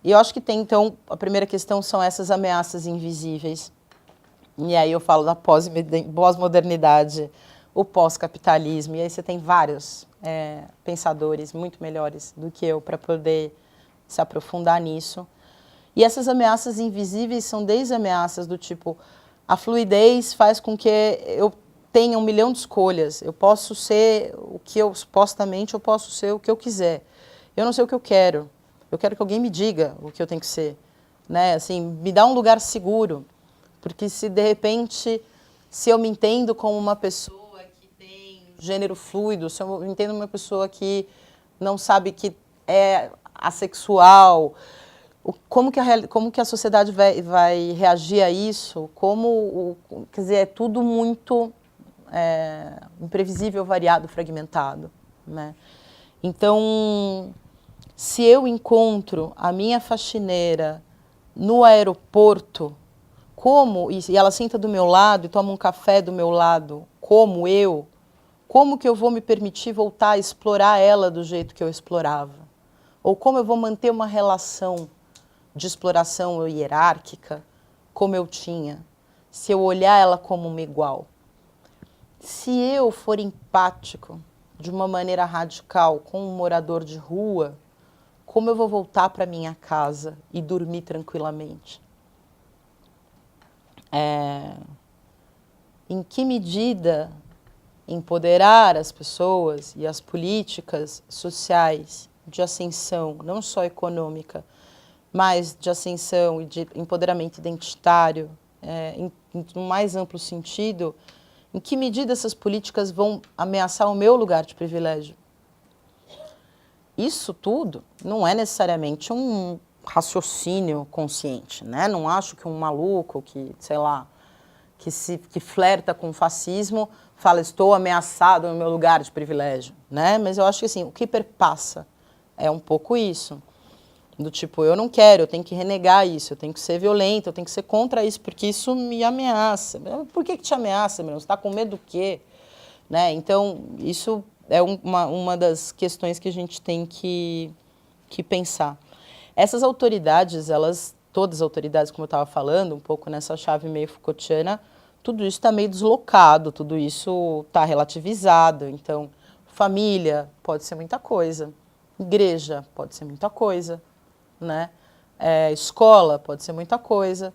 E eu acho que tem, então, a primeira questão são essas ameaças invisíveis. E aí eu falo da pós-modernidade, o pós-capitalismo, e aí você tem vários pensadores muito melhores do que eu para poder se aprofundar nisso. E essas ameaças invisíveis são desde ameaças do tipo, a fluidez faz com que eu tenha 1 milhão de escolhas, eu posso ser o que eu, supostamente, eu posso ser o que eu quiser. Eu não sei o que eu quero que alguém me diga o que eu tenho que ser. Né? Assim, me dá um lugar seguro, porque se de repente, se eu me entendo como uma pessoa que tem gênero fluido, se eu me entendo uma pessoa que não sabe que é assexual, como que a sociedade vai reagir a isso? Quer dizer, é tudo muito imprevisível, variado, fragmentado. Né? Então, se eu encontro a minha faxineira no aeroporto, e ela senta do meu lado e toma um café do meu lado, como que eu vou me permitir voltar a explorar ela do jeito que eu explorava? Ou como eu vou manter uma relação de exploração hierárquica como eu tinha, se eu olhar ela como uma igual? Se eu for empático de uma maneira radical com um morador de rua, como eu vou voltar para minha casa e dormir tranquilamente? Em que medida empoderar as pessoas e as políticas sociais de ascensão, não só econômica, mas de ascensão e de empoderamento identitário, em um mais amplo sentido, em que medida essas políticas vão ameaçar o meu lugar de privilégio? Isso tudo não é necessariamente um raciocínio consciente, né? Não acho que um maluco que, sei lá, que flerta com o fascismo fala, estou ameaçado no meu lugar de privilégio, né? Mas eu acho que assim, o que perpassa é um pouco isso. Do tipo, eu não quero, eu tenho que renegar isso, eu tenho que ser violenta, eu tenho que ser contra isso, porque isso me ameaça. Por que te ameaça, meu? Você está com medo do quê? Né? Então, isso é uma das questões que a gente tem que pensar. Essas autoridades, todas as autoridades, como eu estava falando, um pouco nessa chave meio Foucaultiana, tudo isso está meio deslocado, tudo isso está relativizado. Então, família pode ser muita coisa, igreja pode ser muita coisa, né? Escola pode ser muita coisa.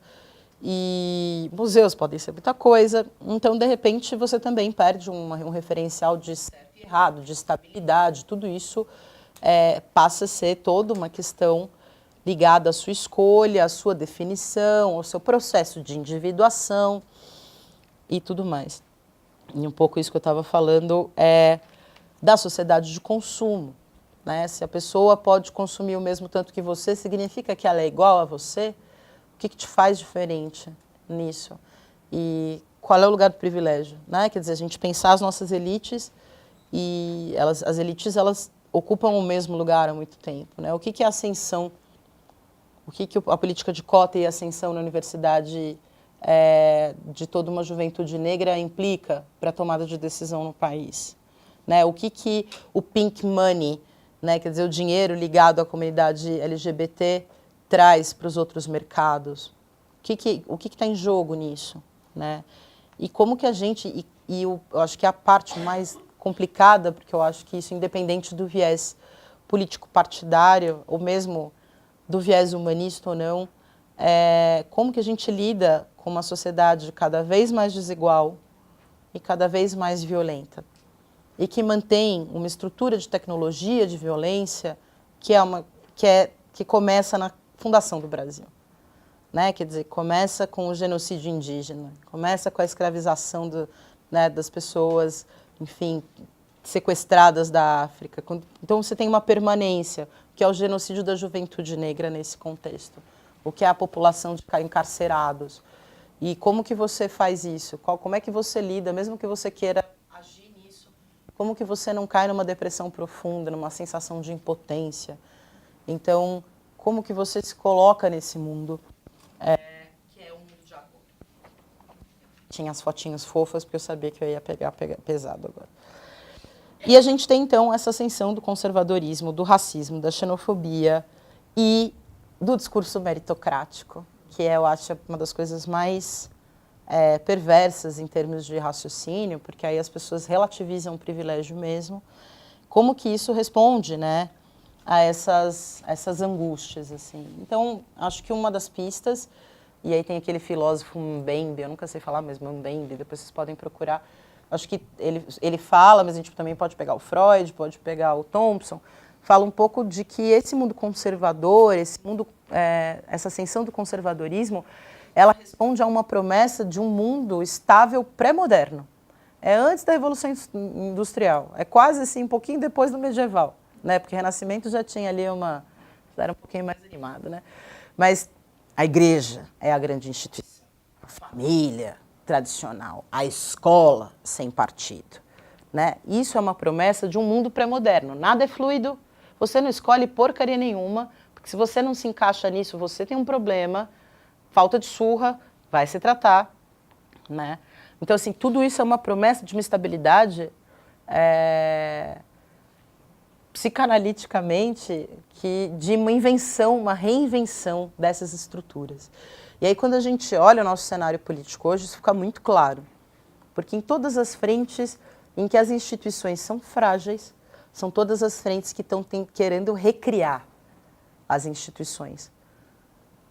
E museus podem ser muita coisa. Então, de repente, você também perde um referencial de certo e errado, de estabilidade. Tudo isso passa a ser toda uma questão ligada à sua escolha, à sua definição, ao seu processo de individuação e tudo mais. E um pouco isso que eu estava falando é da sociedade de consumo, né? Se a pessoa pode consumir o mesmo tanto que você, significa que ela é igual a você? O que te faz diferente nisso? E qual é o lugar do privilégio, né? Quer dizer, a gente pensar as nossas elites e as elites elas ocupam o mesmo lugar há muito tempo, né? O que é ascensão? O que a política de cota e ascensão na universidade de toda uma juventude negra implica para a tomada de decisão no país? Né? O que o pink money, né? Quer dizer, o dinheiro ligado à comunidade LGBT traz para os outros mercados? O que está em jogo nisso? Né? E como que a gente... eu acho que é a parte mais complicada, porque eu acho que isso, independente do viés político-partidário, ou mesmo do viés humanista ou não, como que a gente lida com uma sociedade cada vez mais desigual e cada vez mais violenta, e que mantém uma estrutura de tecnologia de violência que começa na fundação do Brasil. Né? Quer dizer, começa com o genocídio indígena, começa com a escravização das pessoas, enfim, sequestradas da África. Então você tem uma permanência, que é o genocídio da juventude negra nesse contexto, o que é a população de encarcerados. E como que você faz isso? Como é que você lida, mesmo que você queira agir nisso, como que você não cai numa depressão profunda, numa sensação de impotência? Então, como que você se coloca nesse mundo, que é um mundo de agora? Tinha as fotinhas fofas, porque eu sabia que eu ia pegar pesado agora. E a gente tem, então, essa ascensão do conservadorismo, do racismo, da xenofobia e do discurso meritocrático, que eu acho uma das coisas mais perversas em termos de raciocínio, porque aí as pessoas relativizam o privilégio mesmo. Como que isso responde, né, a essas angústias, assim. Então, acho que uma das pistas, e aí tem aquele filósofo Mbembe, eu nunca sei falar mesmo, Mbembe, depois vocês podem procurar. Acho que ele fala, mas a gente também pode pegar o Freud, pode pegar o Thompson, fala um pouco de que esse mundo conservador, essa ascensão do conservadorismo, ela responde a uma promessa de um mundo estável pré-moderno. É antes da Revolução Industrial, é quase assim, um pouquinho depois do medieval, né? Porque o Renascimento já tinha ali era um pouquinho mais animado, né? Mas a igreja é a grande instituição, a família tradicional, a escola sem partido, né? Isso é uma promessa de um mundo pré-moderno. Nada é fluido, você não escolhe porcaria nenhuma, porque se você não se encaixa nisso, você tem um problema, falta de surra, vai se tratar, né? Então, assim, tudo isso é uma promessa de uma estabilidade psicanaliticamente de uma invenção, uma reinvenção dessas estruturas. E aí, quando a gente olha o nosso cenário político hoje, isso fica muito claro. Porque em todas as frentes em que as instituições são frágeis, são todas as frentes que estão querendo recriar as instituições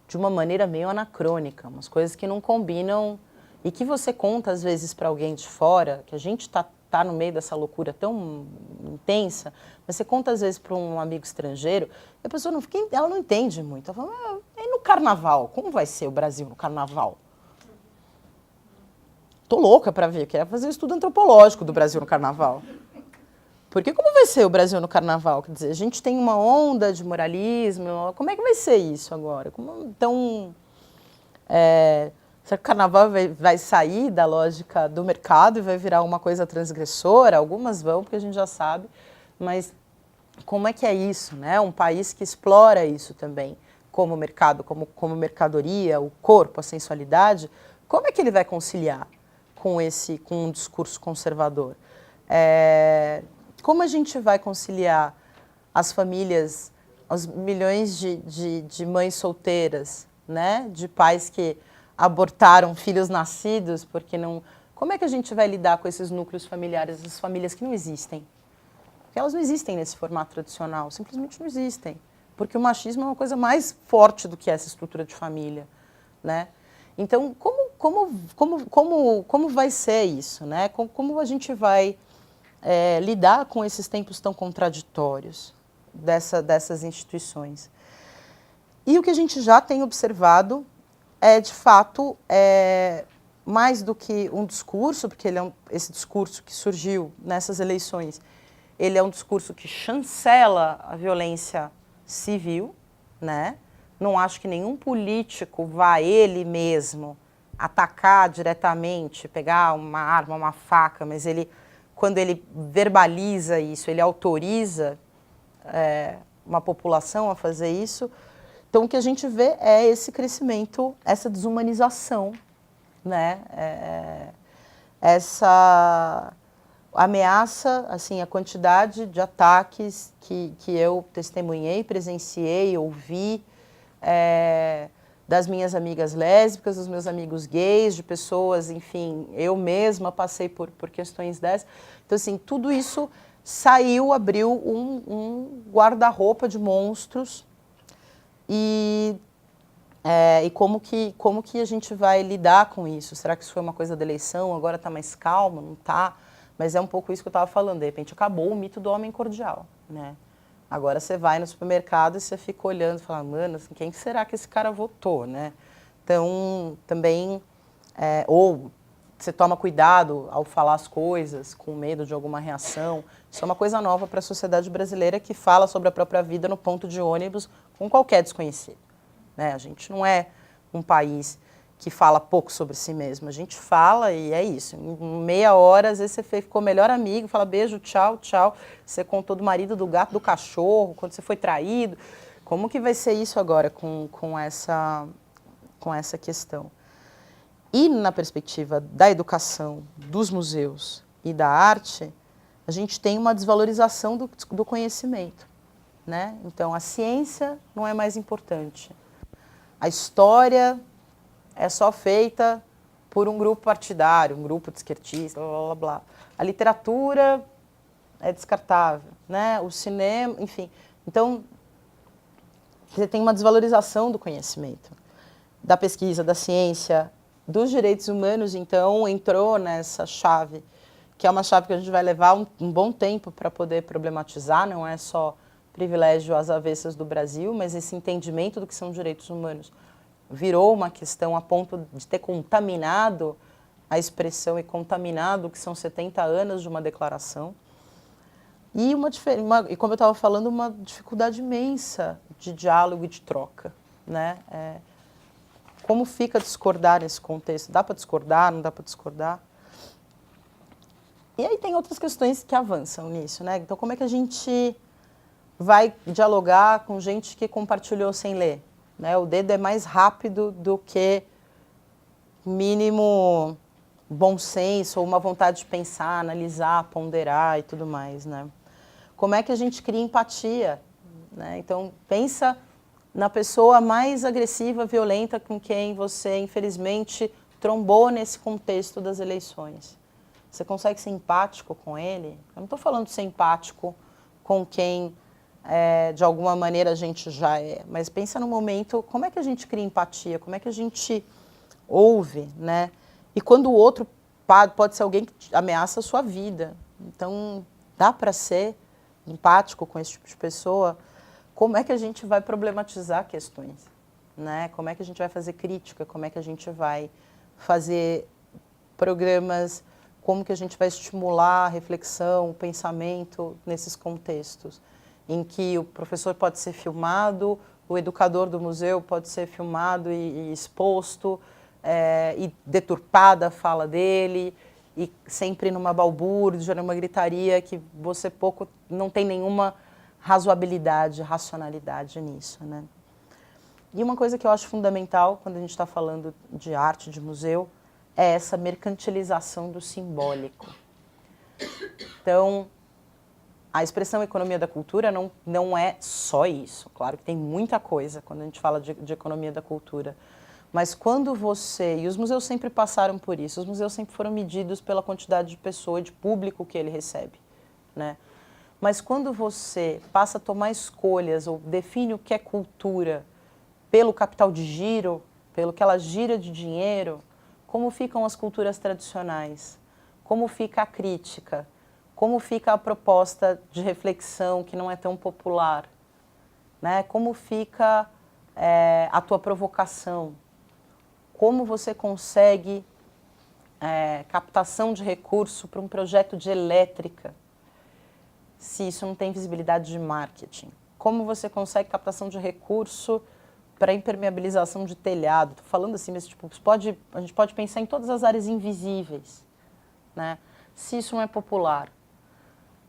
de uma maneira meio anacrônica, umas coisas que não combinam e que você conta, às vezes, para alguém de fora, que a gente está no meio dessa loucura tão intensa, mas você conta, às vezes, para um amigo estrangeiro, e a pessoa ela não entende muito. Ela fala, e no carnaval? Como vai ser o Brasil no carnaval? Tô louca para ver, quero fazer um estudo antropológico do Brasil no carnaval. Porque como vai ser o Brasil no carnaval? Quer dizer, a gente tem uma onda de moralismo, como é que vai ser isso agora? Então, será que o carnaval vai sair da lógica do mercado e vai virar uma coisa transgressora? Algumas vão, porque a gente já sabe, mas como é que é isso, né? Um país que explora isso também como mercado, como mercadoria, o corpo, a sensualidade, como é que ele vai conciliar com um discurso conservador? Como a gente vai conciliar as famílias, os milhões de mães solteiras, né? De pais que abortaram filhos nascidos porque não... Como é que a gente vai lidar com esses núcleos familiares, essas famílias que não existem? Porque elas não existem nesse formato tradicional, simplesmente não existem. Porque o machismo é uma coisa mais forte do que essa estrutura de família, né? Então, como vai ser isso, né? Como a gente vai lidar com esses tempos tão contraditórios dessas instituições? E o que a gente já tem observado é, de fato, mais do que um discurso, porque esse discurso que surgiu nessas eleições, ele é um discurso que chancela a violência civil, né? Não acho que nenhum político vá ele mesmo atacar diretamente, pegar uma arma, uma faca, mas quando ele verbaliza isso, ele autoriza uma população a fazer isso. Então, o que a gente vê é esse crescimento, essa desumanização, né? Essa ameaça, assim, a quantidade de ataques que eu testemunhei, presenciei, ouvi, das minhas amigas lésbicas, dos meus amigos gays, de pessoas, enfim, eu mesma passei por questões dessas. Então, assim, tudo isso abriu um guarda-roupa de monstros. E como que a gente vai lidar com isso? Será que isso foi uma coisa da eleição, agora está mais calma, não está? Mas é um pouco isso que eu estava falando, de repente acabou o mito do homem cordial, né? Agora você vai no supermercado e você fica olhando e fala, mano, assim, quem será que esse cara votou, né? Então, também, ou você toma cuidado ao falar as coisas com medo de alguma reação. Isso é uma coisa nova para a sociedade brasileira que fala sobre a própria vida no ponto de ônibus com qualquer desconhecido, né? A gente não é um país que fala pouco sobre si mesmo. A gente fala e é isso. Em meia hora, às vezes você ficou melhor amigo, fala beijo, tchau, tchau. Você contou do marido, do gato, do cachorro, quando você foi traído. Como que vai ser isso agora com essa questão? E na perspectiva da educação, dos museus e da arte, a gente tem uma desvalorização do conhecimento, né? Então, a ciência não é mais importante. A história é só feita por um grupo partidário, um grupo de esquerdistas, blá, blá, blá. A literatura é descartável, né? O cinema, enfim. Então, você tem uma desvalorização do conhecimento, da pesquisa, da ciência, dos direitos humanos. Então, entrou nessa chave, que é uma chave que a gente vai levar um bom tempo para poder problematizar, não é só privilégio às avessas do Brasil, mas esse entendimento do que são direitos humanos virou uma questão a ponto de ter contaminado a expressão e contaminado o que são 70 anos de uma declaração. E, e como eu estava falando, uma dificuldade imensa de diálogo e de troca, né? Como fica discordar nesse contexto? Dá para discordar, não dá para discordar? E aí tem outras questões que avançam nisso, né? Então, como é que a gente vai dialogar com gente que compartilhou sem ler? Né? O dedo é mais rápido do que mínimo bom senso ou uma vontade de pensar, analisar, ponderar e tudo mais, né? Como é que a gente cria empatia, né? Então, pensa na pessoa mais agressiva, violenta com quem você, infelizmente, trombou nesse contexto das eleições. Você consegue ser empático com ele? Eu não estou falando de ser empático com quem, de alguma maneira, a gente já é. Mas pensa no momento, como é que a gente cria empatia? Como é que a gente ouve, né? E quando o outro pode ser alguém que ameaça a sua vida. Então, dá para ser empático com esse tipo de pessoa? Como é que a gente vai problematizar questões, né? Como é que a gente vai fazer crítica? Como é que a gente vai fazer programas? Como que a gente vai estimular a reflexão, o pensamento nesses contextos, em que o professor pode ser filmado, o educador do museu pode ser filmado e exposto, e deturpada a fala dele, e sempre numa balbúrdia, numa gritaria que você não tem nenhuma razoabilidade, racionalidade nisso, né? E uma coisa que eu acho fundamental quando a gente está falando de arte, de museu, é essa mercantilização do simbólico. Então, a expressão economia da cultura não é só isso. Claro que tem muita coisa quando a gente fala de economia da cultura. Mas quando e os museus sempre passaram por isso, os museus sempre foram medidos pela quantidade de pessoa, de público que ele recebe, né? Mas quando você passa a tomar escolhas ou define o que é cultura pelo capital de giro, pelo que ela gira de dinheiro, como ficam as culturas tradicionais, como fica a crítica, como fica a proposta de reflexão que não é tão popular, né? Como fica a tua provocação, como você consegue captação de recurso para um projeto de elétrica, se isso não tem visibilidade de marketing, como você consegue captação de recurso para impermeabilização de telhado. Estou falando assim, mas tipo, a gente pode pensar em todas as áreas invisíveis, né? Se isso não é popular.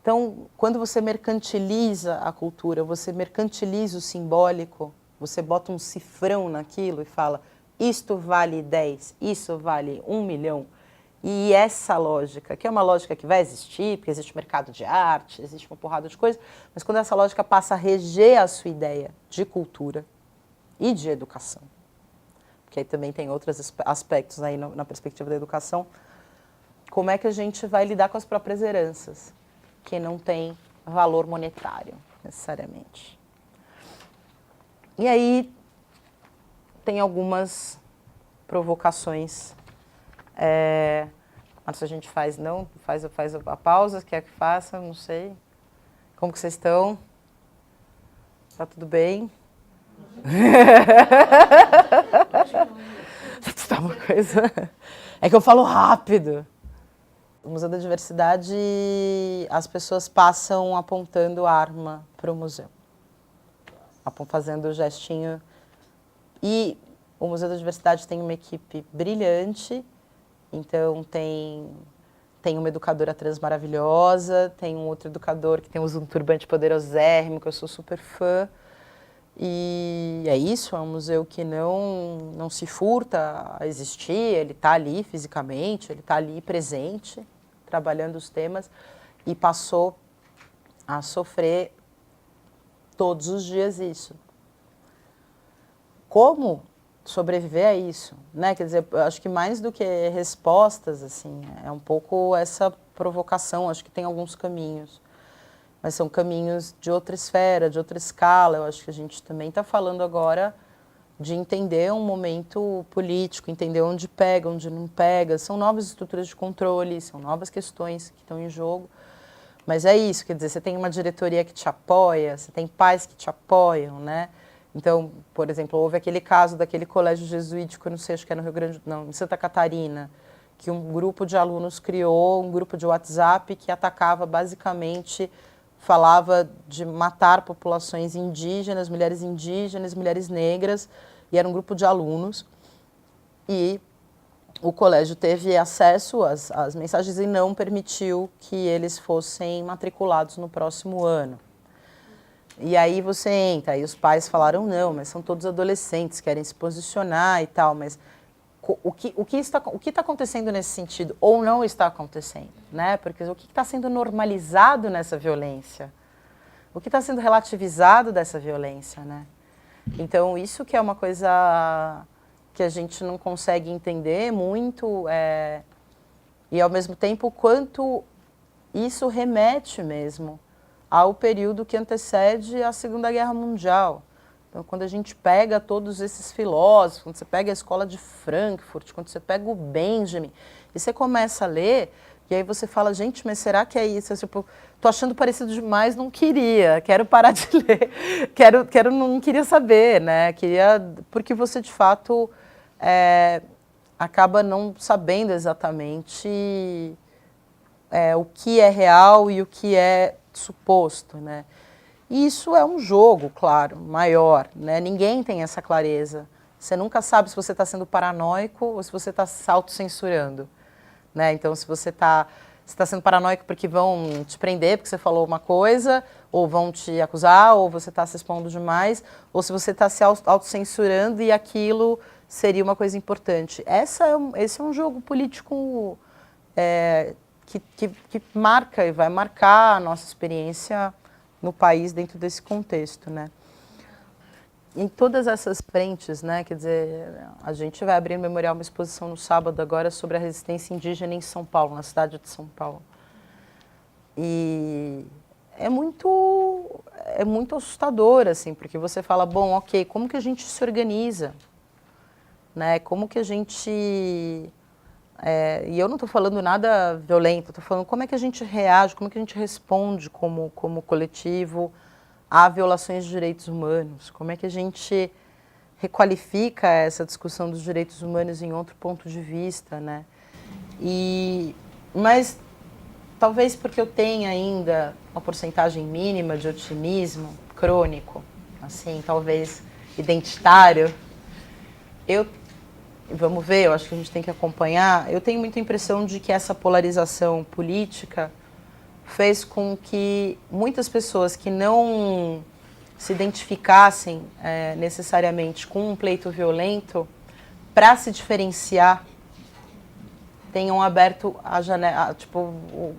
Então, quando você mercantiliza a cultura, você mercantiliza o simbólico, você bota um cifrão naquilo e fala, isto vale 10, isso vale 1 milhão. E essa lógica, que é uma lógica que vai existir, porque existe mercado de arte, existe uma porrada de coisas, mas quando essa lógica passa a reger a sua ideia de cultura e de educação, porque aí também tem outros aspectos aí na perspectiva da educação, como é que a gente vai lidar com as próprias heranças, que não tem valor monetário, necessariamente. E aí tem algumas provocações. Mas a gente faz a pausa, quer que faça, não sei. Como que vocês estão? Tá tudo bem? Tá uma coisa. É que eu falo rápido. O Museu da Diversidade, as pessoas passam apontando arma para o museu, fazendo o gestinho. E o Museu da Diversidade tem uma equipe brilhante, então tem uma educadora trans maravilhosa, tem um outro educador que tem um turbante poderosérrimo, que eu sou super fã. E é isso, é um museu que não se furta a existir, ele está ali fisicamente, ele está ali presente, trabalhando os temas, e passou a sofrer todos os dias isso. Como sobreviver a isso, né? Quer dizer, eu acho que mais do que respostas, assim, é um pouco essa provocação, acho que tem alguns caminhos. Mas são caminhos de outra esfera, de outra escala. Eu acho que a gente também está falando agora de entender um momento político, entender onde pega, onde não pega. São novas estruturas de controle, são novas questões que estão em jogo. Mas é isso, quer dizer, você tem uma diretoria que te apoia, você tem pais que te apoiam, né? Então, por exemplo, houve aquele caso daquele colégio jesuítico, não sei, acho que é no Rio Grande, não, em Santa Catarina, que um grupo de alunos criou um grupo de WhatsApp que atacava basicamente, falava de matar populações indígenas, mulheres negras, e era um grupo de alunos. E o colégio teve acesso às mensagens e não permitiu que eles fossem matriculados no próximo ano. E aí você entra, aí os pais falaram, não, mas são todos adolescentes, querem se posicionar e tal, mas o que está acontecendo nesse sentido? Ou não está acontecendo, né? Porque o que está sendo normalizado nessa violência? O que está sendo relativizado dessa violência, né? Então, isso que é uma coisa que a gente não consegue entender muito, e ao mesmo tempo quanto isso remete mesmo ao período que antecede a Segunda Guerra Mundial. Então, quando a gente pega todos esses filósofos, quando você pega a escola de Frankfurt, quando você pega o Benjamin, e você começa a ler, e aí você fala, gente, mas será que é isso? Eu, tipo, tô achando parecido demais, não queria, quero parar de ler, não queria saber, né? Porque você, de fato, acaba não sabendo exatamente o que é real e o que é suposto, né? E isso é um jogo, claro, maior, né? Ninguém tem essa clareza. Você nunca sabe se você está sendo paranoico ou se você está se autocensurando, né? Então, se você está sendo paranoico porque vão te prender porque você falou uma coisa, ou vão te acusar, ou você está se expondo demais, ou se você está se autocensurando e aquilo seria uma coisa importante. Esse é um jogo político que marca e vai marcar a nossa experiência no país dentro desse contexto, né? Em todas essas frentes, né, quer dizer, a gente vai abrir no Memorial uma exposição no sábado agora sobre a resistência indígena em São Paulo, na cidade de São Paulo. E é muito assustador, assim, porque você fala, bom, ok, como que a gente se organiza? né? Como que a gente... e eu não estou falando nada violento, estou falando como é que a gente reage, como é que a gente responde como coletivo a violações de direitos humanos, como é que a gente requalifica essa discussão dos direitos humanos em outro ponto de vista, né? Mas talvez porque eu tenha ainda uma porcentagem mínima de otimismo crônico, assim, talvez identitário, vamos ver, eu acho que a gente tem que acompanhar, eu tenho muita impressão de que essa polarização política fez com que muitas pessoas que não se identificassem necessariamente com um pleito violento, para se diferenciar, tenham aberto a janela, tipo, o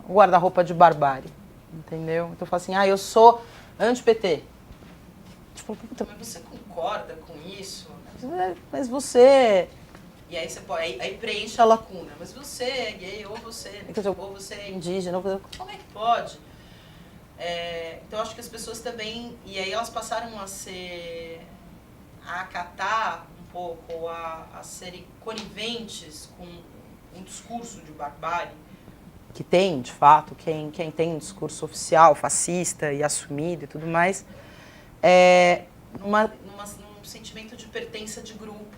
guarda-roupa de barbárie, entendeu? Então eu falo assim, eu sou anti-PT. Tipo, mas você concorda com isso? Mas você... E aí você pode, aí preenche a lacuna. Mas você é gay, ou você é indígena, como é que pode? Então acho que as pessoas também... E aí elas passaram a acatar um pouco, a serem coniventes com um discurso de barbárie. Que tem, de fato, quem tem um discurso oficial, fascista e assumido e tudo mais, num sentimento de pertença de grupo.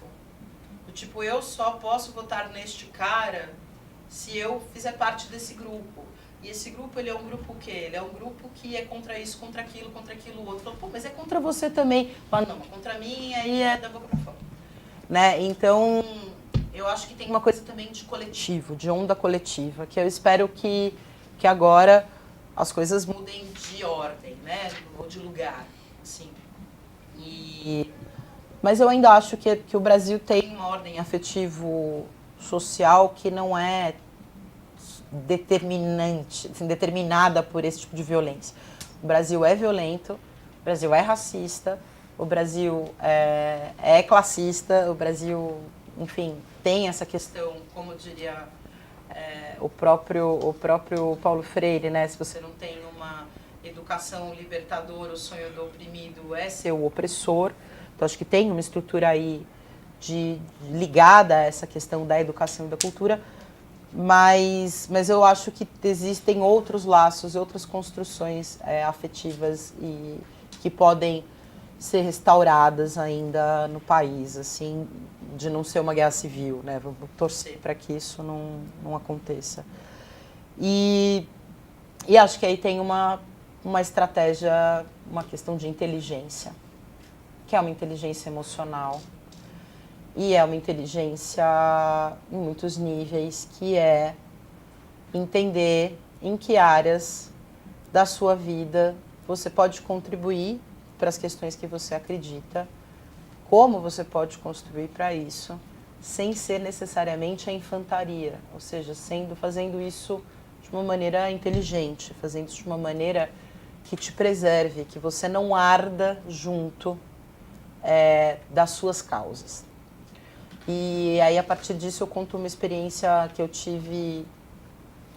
Do tipo, eu só posso votar neste cara se eu fizer parte desse grupo. E esse grupo, ele é um grupo o quê? Ele é um grupo que é contra isso, contra aquilo outro. Falo, pô, mas é contra você também. Fala, não, mas contra mim aí é da boca pra fora. Né? Então, eu acho que tem uma coisa também de coletivo, de onda coletiva, que eu espero que agora as coisas mudem de ordem, né? Ou de lugar, assim. Mas eu ainda acho que o Brasil tem uma ordem afetivo-social que não é determinante, assim, determinada por esse tipo de violência. O Brasil é violento, o Brasil é racista, o Brasil é classista, o Brasil, enfim, tem essa questão, como diria o próprio Paulo Freire, né? Se você não tem uma educação libertadora, o sonho do oprimido é ser o opressor. Então, acho que tem uma estrutura aí ligada a essa questão da educação e da cultura, mas eu acho que existem outros laços, outras construções afetivas e que podem ser restauradas ainda no país, assim, de não ser uma guerra civil, né? Vamos torcer para que isso não aconteça. E acho que aí tem uma estratégia, uma questão de inteligência, que é uma inteligência emocional e é uma inteligência em muitos níveis, que é entender em que áreas da sua vida você pode contribuir para as questões que você acredita, como você pode construir para isso, sem ser necessariamente a infantaria, ou seja, fazendo isso de uma maneira inteligente, fazendo isso de uma maneira que te preserve, que você não arda junto das suas causas. E aí, a partir disso, eu conto uma experiência que eu tive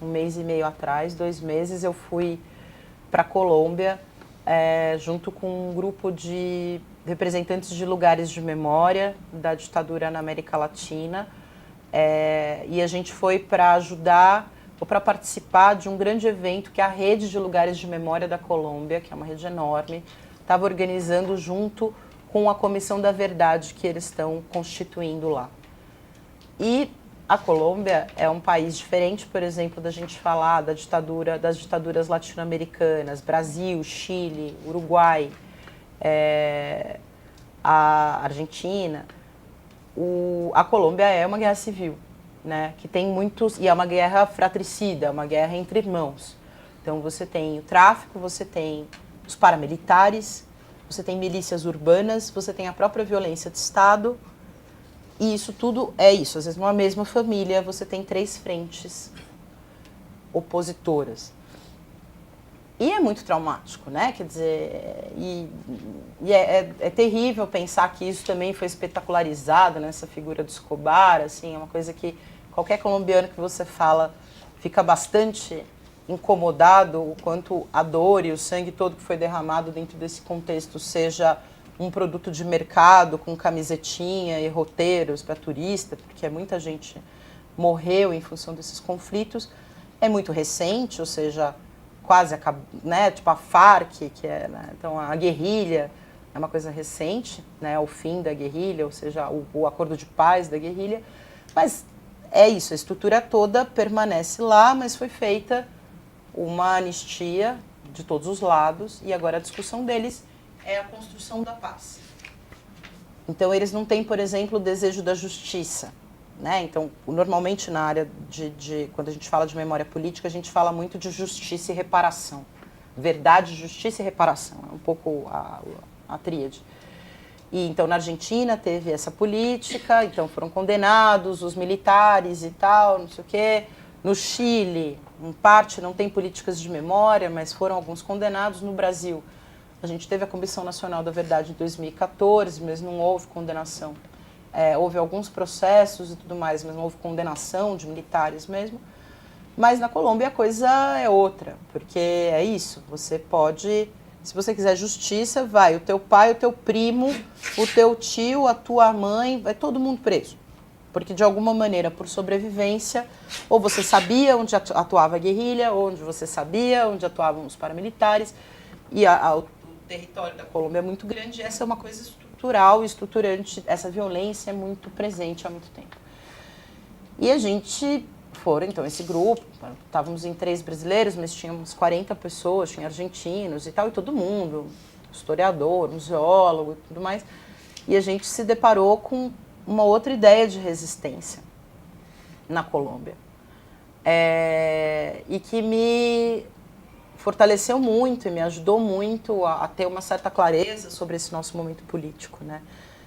1 mês e meio atrás, 2 meses, eu fui para a Colômbia, junto com um grupo de representantes de lugares de memória da ditadura na América Latina, e a gente foi para ajudar ou para participar de um grande evento que a Rede de Lugares de Memória da Colômbia, que é uma rede enorme, estava organizando junto com a Comissão da Verdade que eles estão constituindo lá. E a Colômbia é um país diferente, por exemplo, da gente falar das ditaduras latino-americanas, Brasil, Chile, Uruguai, a Argentina. A Colômbia é uma guerra civil, né? Que tem muitos, e é uma guerra fratricida, uma guerra entre irmãos. Então você tem o tráfico, você tem os paramilitares, você tem milícias urbanas, você tem a própria violência de Estado, e isso tudo é isso. Às vezes, numa mesma família, você tem 3 frentes opositoras. E é muito traumático, né? Quer dizer, é terrível pensar que isso também foi espetacularizado nessa figura do Escobar, assim, é uma coisa que qualquer colombiano que você fala fica bastante incomodado, o quanto a dor e o sangue todo que foi derramado dentro desse contexto seja um produto de mercado com camisetinha e roteiros para turista, porque muita gente morreu em função desses conflitos. É muito recente, ou seja, quase acabou, né? Tipo a Farc, que é, né? Então a guerrilha é uma coisa recente, né? O fim da guerrilha, ou seja, o acordo de paz da guerrilha. Mas é isso, a estrutura toda permanece lá, mas foi feita uma anistia de todos os lados e agora a discussão deles é a construção da paz. Então eles não têm, por exemplo, o desejo da justiça, né? Então, normalmente na área quando a gente fala de memória política, a gente fala muito de justiça e reparação. Verdade, justiça e reparação, é um pouco a tríade. E então na Argentina teve essa política, então foram condenados os militares e tal, não sei o quê. No Chile, em parte, não tem políticas de memória, mas foram alguns condenados. No Brasil, a gente teve a Comissão Nacional da Verdade em 2014, mas não houve condenação. Houve alguns processos e tudo mais, mas não houve condenação de militares mesmo. Mas na Colômbia a coisa é outra, porque é isso, você pode... Se você quiser justiça, vai o teu pai, o teu primo, o teu tio, a tua mãe, vai todo mundo preso. Porque de alguma maneira, por sobrevivência, ou você sabia onde atuava a guerrilha, ou onde você sabia onde atuavam os paramilitares, e o território da Colômbia é muito grande, e essa é uma coisa estrutural e estruturante, essa violência é muito presente há muito tempo. E a gente... então, esse grupo, estávamos em 3 brasileiros, mas tínhamos 40 pessoas, tinha argentinos e tal, e todo mundo, historiador, museólogo e tudo mais. E a gente se deparou com uma outra ideia de resistência na Colômbia. E que me fortaleceu muito e me ajudou muito a ter uma certa clareza sobre esse nosso momento político, né?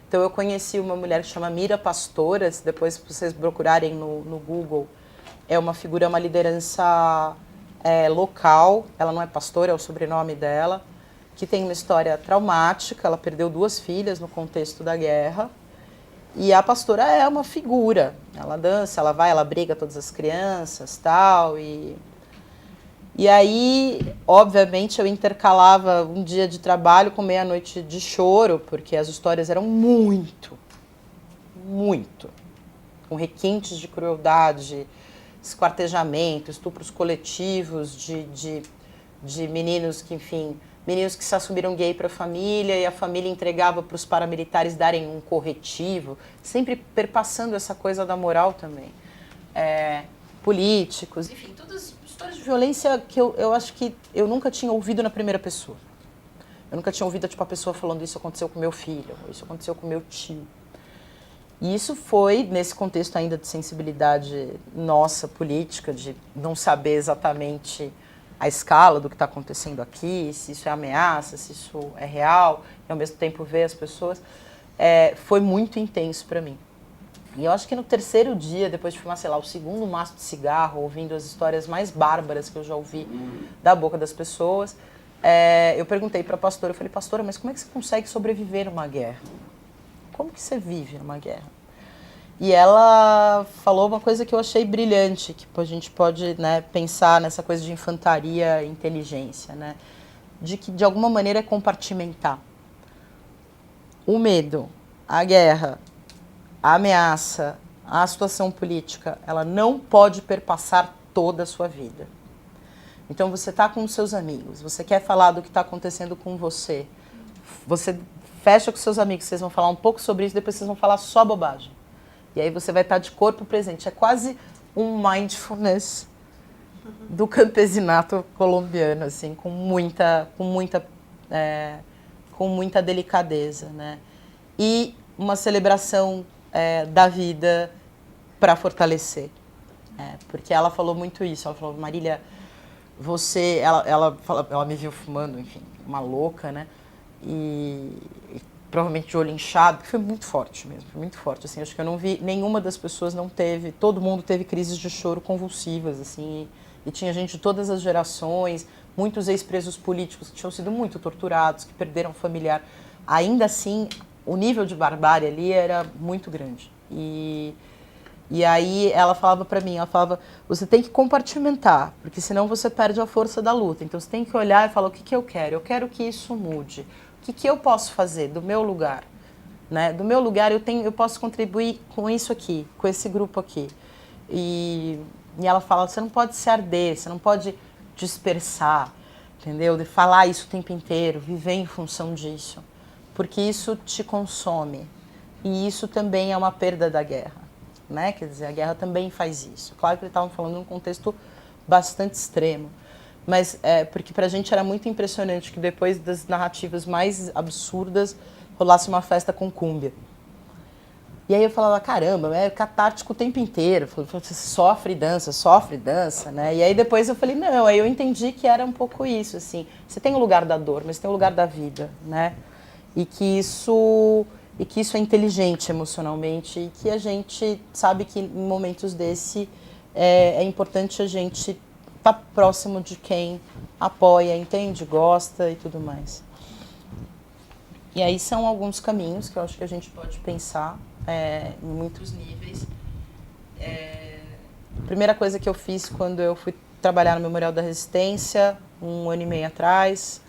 Então, eu conheci uma mulher que chama Mira Pastoras, depois se vocês procurarem no Google, é uma figura, uma liderança local, ela não é pastora, é o sobrenome dela, que tem uma história traumática, ela perdeu 2 filhas no contexto da guerra, e a pastora é uma figura, ela dança, ela vai, ela briga todas as crianças, tal, e aí, obviamente, eu intercalava um dia de trabalho com meia-noite de choro, porque as histórias eram muito, com requintes de crueldade, esquartejamento, estupros coletivos de meninos que, enfim, meninos que se assumiram gay para a família e a família entregava para os paramilitares darem um corretivo, sempre perpassando essa coisa da moral também. Políticos, enfim, todas histórias de violência que eu acho que eu nunca tinha ouvido na primeira pessoa. Eu nunca tinha ouvido tipo, a pessoa falando isso aconteceu com meu filho, isso aconteceu com meu tio. E isso foi, nesse contexto ainda de sensibilidade nossa, política, de não saber exatamente a escala do que está acontecendo aqui, se isso é ameaça, se isso é real, e ao mesmo tempo ver as pessoas, foi muito intenso para mim. E eu acho que no 3º dia, depois de fumar, sei lá, o 2º maço de cigarro, ouvindo as histórias mais bárbaras que eu já ouvi da boca das pessoas, eu perguntei para a pastora, eu falei, pastora, mas como é que você consegue sobreviver numa guerra? Como que você vive numa guerra? E ela falou uma coisa que eu achei brilhante, que a gente pode, né, pensar nessa coisa de infantaria e inteligência, né? De que, de alguma maneira, é compartimentar. O medo, a guerra, a ameaça, a situação política, ela não pode perpassar toda a sua vida. Então, você está com os seus amigos, você quer falar do que está acontecendo com você, você fecha com seus amigos, vocês vão falar um pouco sobre isso, depois vocês vão falar só bobagem. E aí você vai estar de corpo presente. É quase um mindfulness do campesinato colombiano, assim, com muita delicadeza, né? E uma celebração da vida para fortalecer. Porque ela falou muito isso. Ela falou, Marília, você... Ela me viu fumando, enfim, uma louca, né? E provavelmente de olho inchado, porque foi muito forte mesmo, foi muito forte, assim, acho que eu não vi, nenhuma das pessoas não teve, todo mundo teve crises de choro convulsivas, assim, e tinha gente de todas as gerações, muitos ex-presos políticos que tinham sido muito torturados, que perderam familiar, ainda assim, o nível de barbárie ali era muito grande, e aí ela falava para mim, ela falava, você tem que compartimentar, porque senão você perde a força da luta, então você tem que olhar e falar, o que eu quero que isso mude, o que eu posso fazer do meu lugar? Né? Do meu lugar eu posso contribuir com isso aqui, com esse grupo aqui. E ela fala, você não pode se arder, você não pode dispersar, entendeu? De falar isso o tempo inteiro, viver em função disso, porque isso te consome. E isso também é uma perda da guerra, né? Quer dizer, a guerra também faz isso. Claro que eles estavam falando num contexto bastante extremo, mas porque pra gente era muito impressionante que depois das narrativas mais absurdas rolasse uma festa com cúmbia. E aí eu falava, caramba, é catártico o tempo inteiro. Você sofre e dança, né? E aí depois eu falei, não, aí eu entendi que era um pouco isso, assim. Você tem o lugar da dor, mas tem o lugar da vida, né? E que isso é inteligente emocionalmente e que a gente sabe que em momentos desse é importante a gente estar próximo de quem apoia, entende, gosta e tudo mais. E aí são alguns caminhos que eu acho que a gente pode pensar em muitos níveis. A primeira coisa que eu fiz quando eu fui trabalhar no Memorial da Resistência, 1 ano e meio atrás,